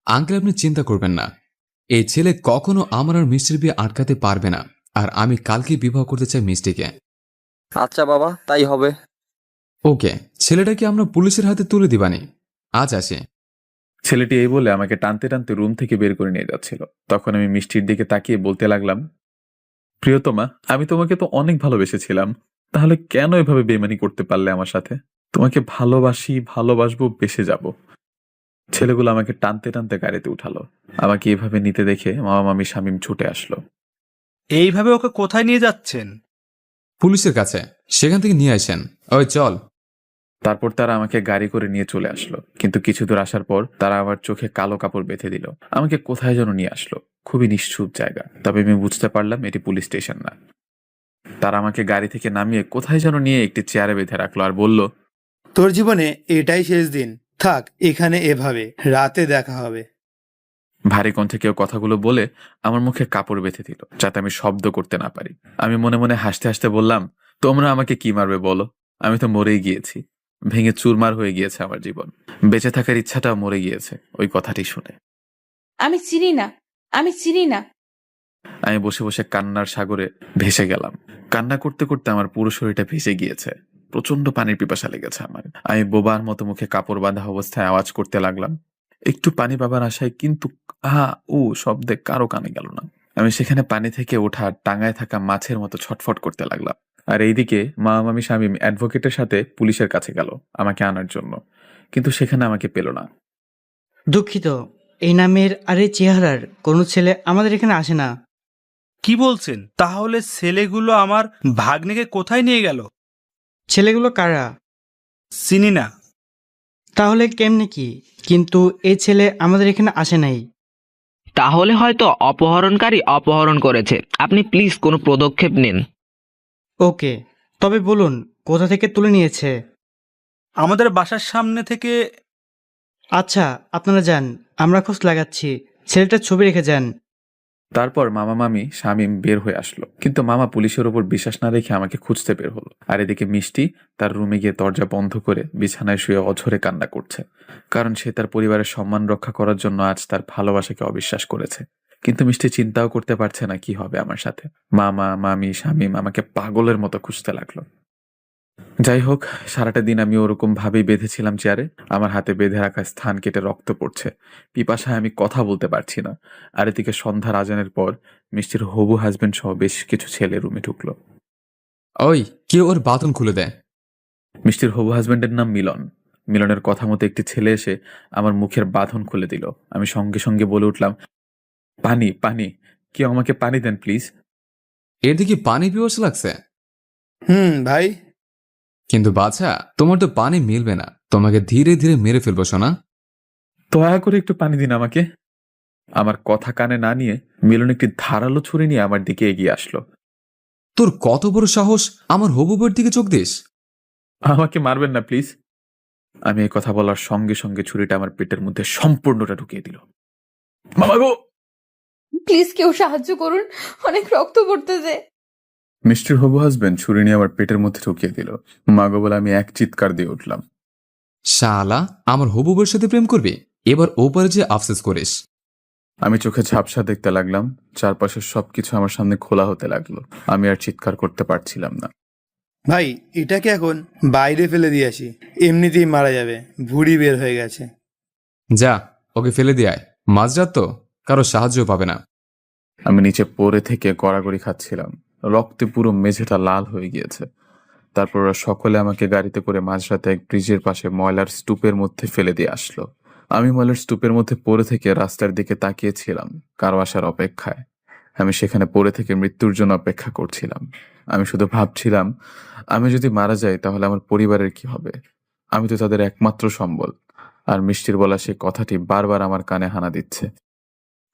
আঙ্কেল, আপনি চিন্তা করবেন না, এই ছেলে কখনো আমার আর মিষ্টির বিয়ে আটকাতে পারবে না। আর আমি কালকে বিবাহ করতে চাই মিষ্টিকে। আচ্ছা বাবা, তাই হবে। ওকে, ছেলেটাকে আমরা পুলিশের হাতে তুলে দিবানি। আজ আসে। ছেলেটি এই বলে আমাকে টানতে টানতে রুম থেকে বের করে নিয়ে যাচ্ছিল। তখন আমি মিষ্টির দিকে তাকিয়ে বলতে লাগলাম, প্রিয়তমা, আমি তোমাকে তো অনেক ভালোবেসেছিলাম, তাহলে কেন এভাবে বেইমানি করতে পারলে আমার সাথে? তোমাকে ভালোবাসি, ভালোবাসবো, বেসে যাব। ছেলেগুলো আমাকে টানতে টানতে গাড়িতে উঠালো। আমাকে এভাবে নিতে দেখে মামা মামি শামীম ছুটে আসলো। এইভাবে ওকে কোথায় নিয়ে যাচ্ছেন? পুলিশের কাছে, সেখান থেকে নিয়ে আসেন। ওই চল। তারপর তারা আমাকে গাড়ি করে নিয়ে চলে আসলো, কিন্তু কিছু দূর আসার পর তারা আমার চোখে কালো কাপড় বেঁধে দিল। আমাকে কোথায় যেন নিয়ে আসলো, খুবই নিশ্চুপ জায়গা, তবে আমি বুঝতে পারলাম এটি পুলিশ স্টেশন না। তারা আমাকে গাড়ি থেকে নামিয়ে কোথায় যেন নিয়ে একটি চেয়ারে বেঁধে রাখলো আর বলল, তোর জীবনে এটাই শেষ দিন, থাক এখানে এভাবে, রাতে দেখা হবে। ভারী কণ্ঠে কেউ কথাগুলো বলে আমার মুখে কাপড় বেঁধে দিল, যাতে আমি শব্দ করতে না পারি। আমি মনে মনে হাসতে হাসতে বললাম, তোমরা আমাকে কি মারবে বলো? আমি তো মরেই গিয়েছি, ভেঙে চুরমার হয়ে গিয়েছে আমার জীবন, বেঁচে থাকার ইচ্ছাটাও মরে গিয়েছে ওই কথাটি শুনে। আমি চিনি না, আমি চিনি না। আমি বসে বসে কান্নার সাগরে ভেসে গেলাম। কান্না করতে করতে আমার পুরো শরীরটা ভেসে গিয়েছে, প্রচন্ড পানির পিপাসা লেগেছে আমার। আমি বোবার মতো মুখে কাপড় বাঁধা অবস্থায় আওয়াজ করতে লাগলাম, একটু পানি পাবার আশায়, কিন্তু আহা ও শব্দে কারো কানে গেল না। আমি সেখানে পানি থেকে ওঠা টাঙায় থাকা মাছের মতো ছটফট করতে লাগলাম। আর এইদিকে মামি শামীম অ্যাডভোকেটের সাথে পুলিশের কাছে গেল আমাকে আনার জন্য, কিন্তু সেখানে আমাকে পেল না। দুঃখিত, এই নামের আর এই চেহারার কোনো ছেলে আমাদের এখানে আসে না। কি বলছেন? তাহলে ছেলেগুলো আমার ভাগ্নেকে কোথায় নিয়ে গেল? ছেলেগুলো কারা? চিনি না। তাহলে কেমনে কি? কিন্তু এই ছেলে আমাদের এখানে আসে নাই। তাহলে হয়তো অপহরণকারী অপহরণ করেছে। আপনি প্লিজ কোনো পদক্ষেপ নিন। ওকে, তবে বলুন কোথা থেকে তুলে নিয়েছে? আমাদের বাসার সামনে থেকে। আচ্ছা, আপনারা যান, আমরা খোঁজ লাগাচ্ছি। ছেলেটার ছবি রেখে যান। তারপর মামা মামি শামীম বের হয়ে আসলো, কিন্তু মামা পুলিশের উপর বিশ্বাস না রেখে আমাকে খুঁজতে বের হলো। আর এদিকে মিষ্টি তার রুমে গিয়ে দরজা বন্ধ করে বিছানায় শুয়ে অঝরে কান্না করছে, কারণ সে তার পরিবারের সম্মান রক্ষা করার জন্য আজ তার ভালোবাসাকে অবিশ্বাস করেছে। কিন্তু মিষ্টি চিন্তাও করতে পারছে না কি হবে আমার সাথে। মামা মামি শামীম আমাকে পাগলের মতো খুঁজতে লাগলো। যাই হোক, সারাটা দিন আমি ওরকম ভাবেই বেঁধেছিলাম চেয়ারে। আমার হাতে বেঁধে রাখা স্থান কেটে রক্ত পড়ছে, পিপাসায় আমি কথা বলতে পারছি না। আর এদিকে সন্ধ্যার আজানের পর মিষ্টির হবু হাজবেন্ড সহ বেশ কিছু ছেলে রুমে ঢুকলো। ওই কেউ ওর বাঁধন খুলে দেয়। মিষ্টির হবু হাজবেন্ডের নাম মিলন। মিলনের কথা মতো একটি ছেলে এসে আমার মুখের বাঁধন খুলে দিল। আমি সঙ্গে সঙ্গে বলে উঠলাম, পানি পানি, কেউ আমাকে পানি দেন প্লিজ। এর দিকে পানি পিপাসা লাগছে? ভাই। কিন্তু বাছা, তোমার তো পানি মিলবে না, তোমাকে ধীরে ধীরে মেরে ফেলবো সোনা। দয়া করে একটু পানি দিন আমাকে। আমার কথা কানে না নিয়ে মিলন একটি ধারালো ছুরি নিয়ে আমার দিকে এগিয়ে আসলো। তোর কত বড় সাহস আমার হবু বউয়ের দিকে চোখ দিস? আমাকে মারবেন না প্লিজ। আমি এই কথা বলার সঙ্গে সঙ্গে ছুরিটা আমার পেটের মধ্যে সম্পূর্ণটা ঢুকিয়ে দিল। বাবা গো, প্লিজ কেউ সাহায্য করুন, অনেক রক্ত পড়তেছে। মিষ্টির হবু হাজবেন্ড ছুরি নিয়ে আমার পেটের মধ্যে ঢুকিয়ে দিল। মাগো বলে আমি এক চিৎকার দিয়ে উঠলাম। শালা, আমার হবু বউয়ের সাথে প্রেম করবি? এবার ওপারে যে আফসোস করিস। আমি চোখে ঝাপসা দেখতে লাগলাম, চারপাশের সবকিছু আমার সামনে খোলা হতে লাগলো। আমি আর চিৎকার করতে পারছিলাম না। ভাই, এটাকে এখন বাইরে ফেলে দিয়ে আসি, এমনিতেই মারা যাবে, ভুঁড়ি বের হয়ে গেছে। যা, ওকে ফেলে দিয়ে আয়, মাঝরাত তো, কারো সাহায্য পাবে না। আমি নিচে পড়ে থেকে গড়াগড়ি খাচ্ছিলাম, রক্তে পুরো মেঝেটা লাল হয়ে গিয়েছে। তারপর ওরা সকলে আমাকে গাড়িতে করে মাঝরাতে এক ব্রিজের পাশে ময়লার স্তূপের মধ্যে ফেলে দিয়ে আসলো। আমি ময়লার স্তূপের মধ্যে পড়ে থেকে রাস্তার দিকে তাকিয়েছিলাম, কারো আসার অপেক্ষায়। আমি সেখানে পড়ে থেকে মৃত্যুর জন্য অপেক্ষা করছিলাম। আমি শুধু ভাবছিলাম, আমি যদি মারা যাই তাহলে আমার পরিবারের কি হবে? আমি তো তাদের একমাত্র সম্বল। আর মিষ্টির বলা সেই কথাটি বারবার আমার কানে হানা দিচ্ছে।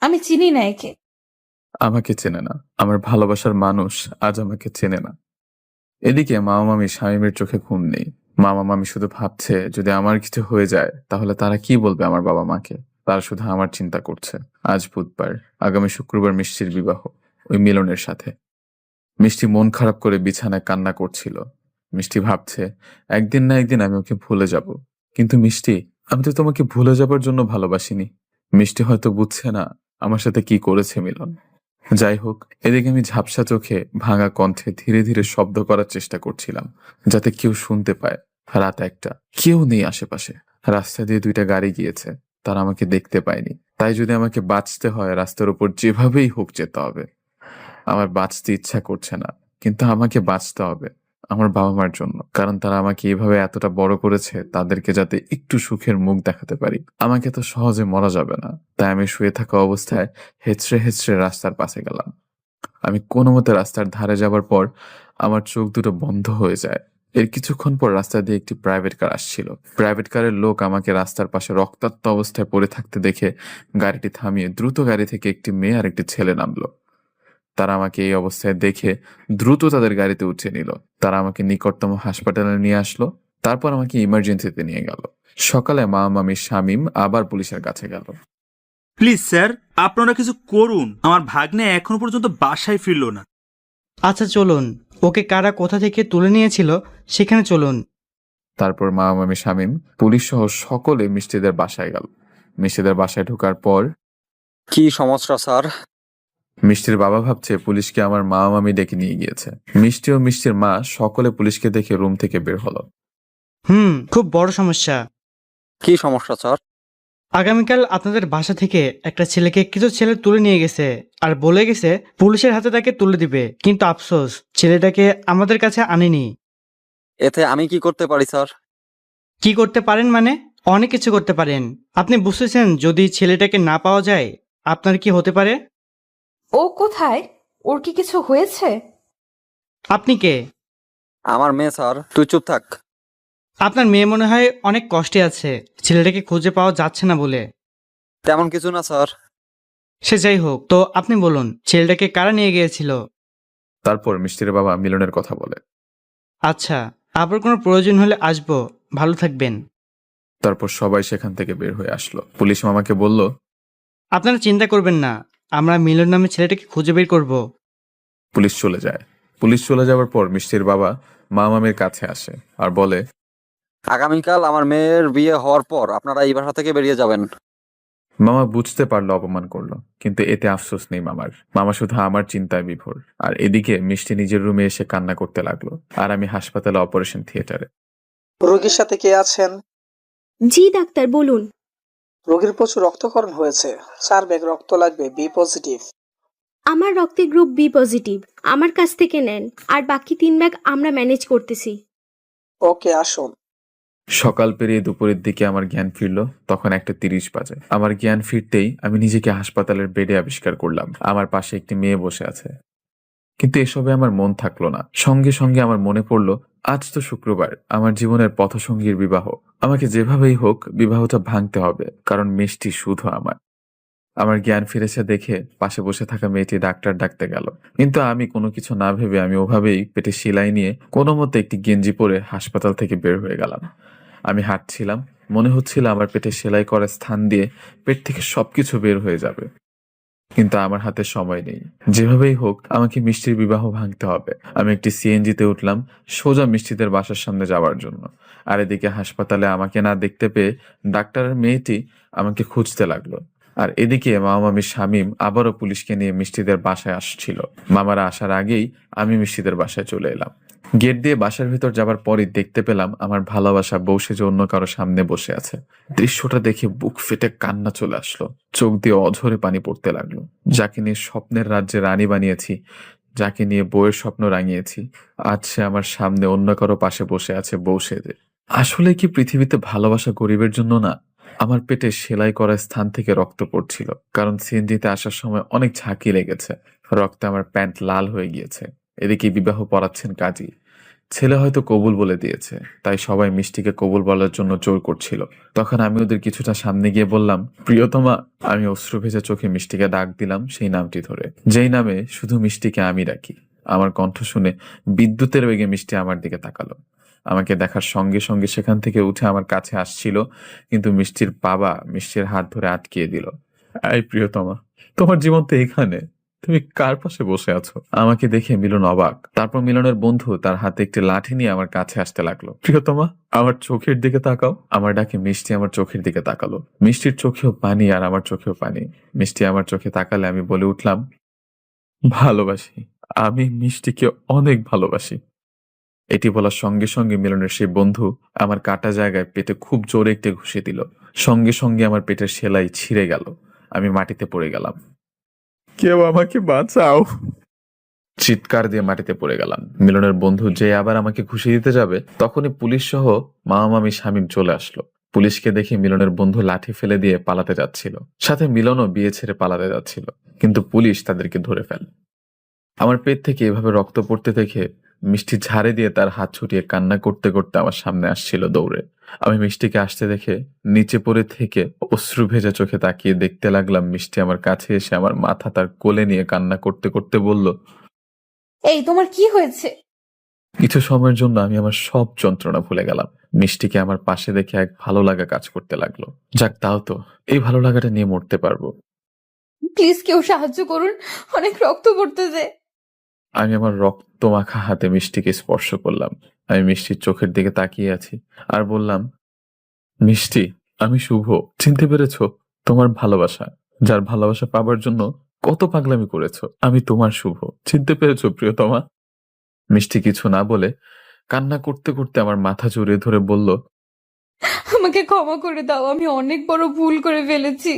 আমি চিনি না একে। আমাকে চেনে না, আমার ভালোবাসার মানুষ আজ আমাকে চেনে না। এদিকে মামা মামি শামীমের চোখে ঘুম নেই। মামা মামি শুধু ভাবছে, যদি আমার কিছু হয়ে যায় তাহলে তারা কি বলবে আমার বাবা মাকে। তারা শুধু আমার চিন্তা করছে। আজ বুধবার, আগামী শুক্রবার মিষ্টির বিবাহ, ওই মিলনের সাথে। মিষ্টি মন খারাপ করে বিছানায় কান্না করছিল। মিষ্টি ভাবছে, একদিন না একদিন আমি ওকে ভুলে যাব। কিন্তু মিষ্টি, আমি তো তোমাকে ভুলে যাবার জন্য ভালোবাসিনি। মিষ্টি হয়তো বুঝছে না আমার সাথে কি করেছে মিলন। যাই হোক, এদিকে আমি ঝাপসা চোখে ভাঙা কণ্ঠে ধীরে ধীরে শব্দ করার চেষ্টা করছিলাম, যাতে কেউ শুনতে পায়। রাত 1টা, কেউ নেই আশেপাশে। রাস্তা দিয়ে 2টা গাড়ি গিয়েছে, তারা আমাকে দেখতে পায়নি। তাই যদি আমাকে বাঁচতে হয় রাস্তার উপর যেভাবেই হোক যেতে হবে। আমার বাঁচতে ইচ্ছা করছে না, কিন্তু আমাকে বাঁচতে হবে আমার বাবা মার জন্য। কারণ তারা আমাকে এভাবে এতটা বড় করেছে, তাদেরকে যাতে একটু সুখের মুখ দেখাতে পারি। আমাকে তো সহজে মরা যাবে না। তাই আমি শুয়ে থাকা অবস্থায় হেঁচড়ে হেঁচড়ে রাস্তার পাশে গেলাম। আমি কোনো মতে রাস্তার ধারে যাবার পর আমার চোখ দুটো বন্ধ হয়ে যায় এর কিছুক্ষণ পর রাস্তা দিয়ে একটি প্রাইভেট কার আসছিল। প্রাইভেট কারের লোক আমাকে রাস্তার পাশে রক্তাক্ত অবস্থায় পড়ে থাকতে দেখে গাড়িটি থামিয়ে দ্রুত গাড়ি থেকে একটি মেয়ে আর একটি ছেলে নামলো। তারা আমাকে এই অবস্থায় দেখে দ্রুত তাদের গাড়িতে উঠিয়ে নিল। তারা আমাকে নিকটতম হাসপাতালে নিয়ে আসলো, তারপর আমাকে ইমার্জেন্সিতে নিয়ে গেল। সকালে মা মামি শামীম আবার পুলিশের কাছে গেল। প্লিজ স্যার, আপনারা কিছু করুন, আমার ভাগ্নে এখনো পর্যন্ত বাসায় ফিরলো না। আচ্ছা চলুন, ওকে কারা কোথা থেকে তুলে নিয়েছিল সেখানে চলুন। তারপর মা মামি শামীম পুলিশ সহ সকলে মিষ্টিদের বাসায় গেল। মিষ্টিদের বাসায় ঢোকার পর কি সমস্যা স্যার? মিষ্টির বাবা ভাবছে পুলিশকে আমার মা মামি ডেকে নিয়ে গিয়েছে। মিষ্টি ও মিষ্টির মা সকলে পুলিশকে দেখে রুম থেকে বের হলো। খুব বড় সমস্যা। কি সমস্যা স্যার? আগামীকাল আপনাদের বাসা থেকে একটা ছেলেকে কিছু ছেলে তুলে নিয়ে গেছে আর বলে গেছে পুলিশের হাতে তাকে তুলে দিবে, কিন্তু আফসোস ছেলেটাকে আমাদের কাছে আনেনি। এতে আমি কি করতে পারি স্যার? কি করতে পারেন মানে? অনেক কিছু করতে পারেন। আপনি বুঝতেছেন যদি ছেলেটাকে না পাওয়া যায় আপনার কি হতে পারে? ও কোথায়? ওর কি কিছু হয়েছে? আপনি কে? আমার মেয়ে স্যার। তুই চুপ থাক। আপনার মেয়ে মনে হয় অনেক কষ্টে আছে, ছেলেটাকে খুঁজে পাওয়া যাচ্ছে না বলে। তেমন কিছু না স্যার। সে যাই হোক, তো আপনি বলুন ছেলেটাকে কারা নিয়ে গিয়েছিল? তারপর মিষ্টির বাবা মিলনের কথা বলে। আচ্ছা, আবার কোনো প্রয়োজন হলে আসবো, ভালো থাকবেন। তারপর সবাই সেখান থেকে বের হয়ে আসলো। পুলিশ মামাকে বলল, আপনারা চিন্তা করবেন না, আমরা মিলন নামে ছেলেটাকে খুঁজে বের করব। পুলিশ চলে যায়। পুলিশ চলে যাওয়ার পর মিষ্টির বাবা মা মামির কাছে আসে আর বলে, আগামীকাল আমার মেয়ের বিয়ে হওয়ার পর আপনারা এই বাসা থেকে বেরিয়ে যাবেন। মামা বুঝতে পারলো অপমান করলো, কিন্তু এতে আফসোস নেই মামার। মামা শুধু আমার চিন্তায় বিভোর। আর এদিকে মিষ্টি নিজের রুমে এসে কান্না করতে লাগলো, আর আমি হাসপাতালে অপারেশন থিয়েটারে। রোগীর সাথে কে আছেন? জি ডাক্তার, বলুন। রোগীর প্রচুর রক্তক্ষরণ হয়েছে, 4 ব্যাগ রক্ত লাগবে, বি পজিটিভ। আমার রক্তের গ্রুপ বি পজিটিভ, আমার কাছ থেকে নেন, আর বাকি 3 ব্যাগ আমরা ম্যানেজ করতেছি। ওকে, আসুন। সকাল পেরিয়ে দুপুরের দিকে আমার জ্ঞান ফিরলো। তখন 1:30 বাজে। আমার জ্ঞান ফিরতেই আমি নিজেকে হাসপাতালের বেডে আবিষ্কার করলাম। আমার পাশে একটি মেয়ে বসে আছে, কিন্তু এসবে আমার মন থাকলো না। সঙ্গে সঙ্গে আমার মনে পড়লো আজ তো শুক্রবার, আমার জীবনের পথসঙ্গীর বিবাহ। আমাকে যেভাবেই হোক বিবাহটা ভাঙতে হবে, কারণ মিষ্টি শুধু আমার। আমার জ্ঞান ফিরেছে দেখে পাশে বসে থাকা মেয়েটি ডাক্তার ডাকতে গেল, কিন্তু আমি কোনো কিছু না ভেবে আমি ওভাবেই পেটে সেলাই নিয়ে কোনো মতে একটি গেঞ্জি পরে হাসপাতাল থেকে বের হয়ে গেলাম। আমি হাঁটছিলাম, মনে হচ্ছিল আমার পেটে সেলাই করা স্থান দিয়ে পেট থেকে সবকিছু বের হয়ে যাবে, কিন্তু আমার হাতে সময় নেই। যেভাবেই হোক আমাকে মিষ্টির বিবাহ ভাঙতে হবে। আমি একটি সিএনজিতে উঠলাম সোজা মিষ্টিদের বাসার সামনে যাওয়ার জন্য। আর এদিকে হাসপাতালে আমাকে না দেখতে পেয়ে ডাক্তারের মেয়েটি আমাকে খুঁজতে লাগলো। আর এদিকে মামামি শামীম আবারও পুলিশকে নিয়ে মিষ্টিদের বাসায় আসছিল। মামারা আসার আগেই আমি মিষ্টিদের বাসায় চলে এলাম। গেট দিয়ে বাসার ভিতর যাবার পরই দেখতে পেলাম আমার ভালোবাসা বউ সেজে অন্য কারো সামনে বসে আছে। দৃশ্যটা দেখে বুক ফেটে কান্না চলে আসলো, চোখ দিয়ে অঝরে পানি পড়তে লাগলো। যাকে নিয়ে স্বপ্নের রাজ্যে রানী বানিয়েছি, যাকে নিয়ে বউয়ের স্বপ্ন রাঙিয়েছি, আজ সে আমার সামনে অন্য কারো পাশে বসে আছে বউ সেজে। আসলে কি পৃথিবীতে ভালোবাসা গরিবের জন্য না? আমার পেটে সেলাই করা স্থান থেকে রক্ত পড়ছিল, কারণ সিএনজিতে আসার সময় অনেক ঝাঁকি লেগেছে। রক্তে আমার প্যান্ট লাল হয়ে গিয়েছে। এদিকে বিবাহ পড়াচ্ছেন কাজী। ছেলে হয়তো কবুল বলে দিয়েছে, তাই সবাই মিষ্টিকে কবুল বলার জন্য জোর করছিল। তখন আমি ওদের কিছুটা সামনে গিয়ে বললাম, প্রিয়তমা। আমি অশ্রু ভেজা চোখে মিষ্টিকে ডাক দিলাম সেই নামটি ধরে, যেই নামে শুধু মিষ্টিকে আমি ডাকি। আমার কণ্ঠ শুনে বিদ্যুতের বেগে মিষ্টি আমার দিকে তাকালো। আমাকে দেখার সঙ্গে সঙ্গে সেখান থেকে উঠে আমার কাছে আসছিল, কিন্তু মিষ্টির বাবা মিষ্টির হাত ধরে আটকিয়ে দিল। এই প্রিয়তমা, তোমার জীবন তো এখানে, তুমি কার পাশে বসে আছো? আমাকে দেখে মিলন অবাক। তারপর মিলনের বন্ধু তার হাতে একটি লাঠি নিয়ে আমার কাছে আসতে লাগলো। প্রিয়তমা, আমার চোখের দিকে তাকাও। আমার ডাকে মিষ্টি আমার চোখের দিকে তাকালো। মিষ্টির চোখেও পানি আর আমার চোখেও পানি। মিষ্টি আমার চোখে তাকালে আমি বলে উঠলাম, ভালোবাসি, আমি মিষ্টিকে অনেক ভালোবাসি। এটি বলার সঙ্গে সঙ্গে মিলনের সেই বন্ধু আমার কাটা জায়গায় পেটে খুব জোরে একটি ঘুষি দিল। সঙ্গে সঙ্গে আমার পেটের সেলাই ছিঁড়ে গেল। আমি মাটিতে পড়ে গেলাম। কেউ আমাকে বাঁচাও! চিৎকার দিয়ে মাটিতে পড়ে গেলাম। মিলনের বন্ধু যে আবার আমাকে ঘুষি দিতে যাবে, তখনই পুলিশ সহ মামামি শামীম চলে আসলো। পুলিশকে দেখে মিলনের বন্ধু লাঠি ফেলে দিয়ে পালাতে যাচ্ছিল, সাথে মিলনও বিয়ে ছেড়ে পালাতে যাচ্ছিল, কিন্তু পুলিশ তাদেরকে ধরে ফেলে। আমার পেট থেকে এভাবে রক্ত পড়তে দেখে মিষ্টি ঝাড়ে দিয়ে তার হাত ছুটিয়ে কান্না করতে করতে আমার সামনে আসছিল দৌড়ে। আমি মিষ্টিকে আসতে দেখে নিচে পড়ে থেকে অশ্রু ভেজা চোখে তাকিয়ে দেখতে লাগলাম। মিষ্টি আমার কাছে এসে আমার মাথা তার কোলে নিয়ে কান্না করতে করতে বলল, এই তোমার কি হয়েছে? কিছু সময়ের জন্য আমি আমার সব যন্ত্রণা ভুলে গেলাম। মিষ্টিকে আমার পাশে দেখে এক ভালো লাগা কাজ করতে লাগলো। যাক, তাও তো এই ভালো লাগাটা নিয়ে মরতে পারবো। প্লিজ কেউ সাহায্য করুন, অনেক রক্ত পড়তেছে। আমি আমার রক্ত মাখা হাতে মিষ্টিকে স্পর্শ করলাম। আমি মিষ্টির চোখের দিকে তাকিয়ে আছি আর বললাম, মিষ্টি, আমি শুভ, চিনতে পেরেছো? তোমার ভালোবাসা, যার ভালোবাসা পাবার জন্য কত পাগলামি করেছো, আমি তোমার শুভ, চিনতে পেরেছো প্রিয়তমা? মিষ্টি কিছু না বলে কান্না করতে করতে আমার মাথা জড়িয়ে ধরে বলল, আমাকে ক্ষমা করে দাও, আমি অনেক বড় ভুল করে ফেলেছি।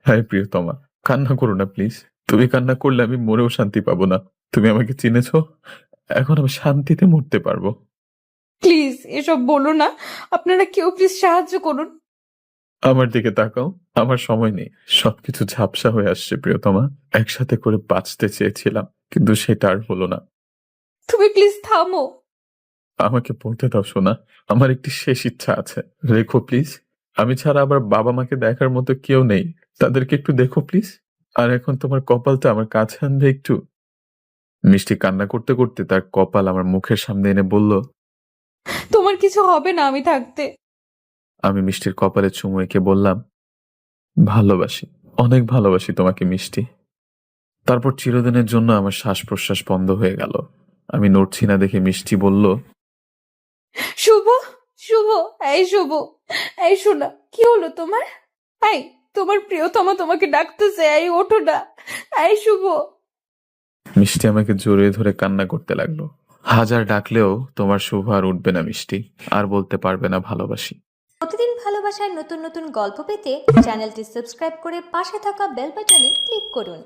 হ্যাঁ প্রিয়তমা, কান্না করো না প্লিজ। তুমি কান্না করলে আমি মরেও শান্তি পাবো না। তুমি আমাকে চিনেছো, এখন আমি শান্তিতে মরতে পারবো। প্লিজ এসব বলো না, আপনারা কেউ প্লিজ সাহায্য করুন। আমার দিকে তাকাও, আমার সময় নেই। সবকিছু ঝাপসা হয়ে আসছে প্রিয়তমা। একসাথে করে বাঁচতে চেয়েছিলাম, কিন্তু সেটা আর হলো না। তুমি প্লিজ থামো। আমাকে বলতে দাও সোনা, আমার একটি শেষ ইচ্ছা আছে। রেখো প্লিজ। আমি ছাড়া আবার বাবা মাকে দেখার মতো কেউ নেই, তাদেরকে একটু দেখো প্লিজ। আর এখন তোমার কপালটা আমার কাছে আনবে একটু। মিষ্টি কান্না করতে করতে তার কপাল আমার মুখের সামনে এনে বলল, তোমার কিছু হবে না আমি থাকতে। আমি মিষ্টির কপালে চুমু এঁকে বললাম, ভালোবাসি, অনেক ভালোবাসি তোমাকে মিষ্টি। তারপর চিরদিনের জন্য আমার শ্বাস প্রশ্বাস বন্ধ হয়ে গেল। আমি নড়ছি না দেখে মিষ্টি বলল, শুভ, শুভ, এই শুভ, এই শোনা, কি হলো তোমার? এই তোমার প্রিয়তমা তোমাকে ডাকতেছে, এই ওঠো না, এই শুভ। মিষ্টি আমাকে জড়িয়ে ধরে কান্না করতে লাগলো। হাজার ডাকলেও তোমার শুভ আর উঠবে না মিষ্টি, আর বলতে পারবে না ভালোবাসি। প্রতিদিন ভালোবাসার নতুন নতুন গল্প পেতে চ্যানেলটি সাবস্ক্রাইব করে পাশে থাকা বেল বাটনে ক্লিক করুন।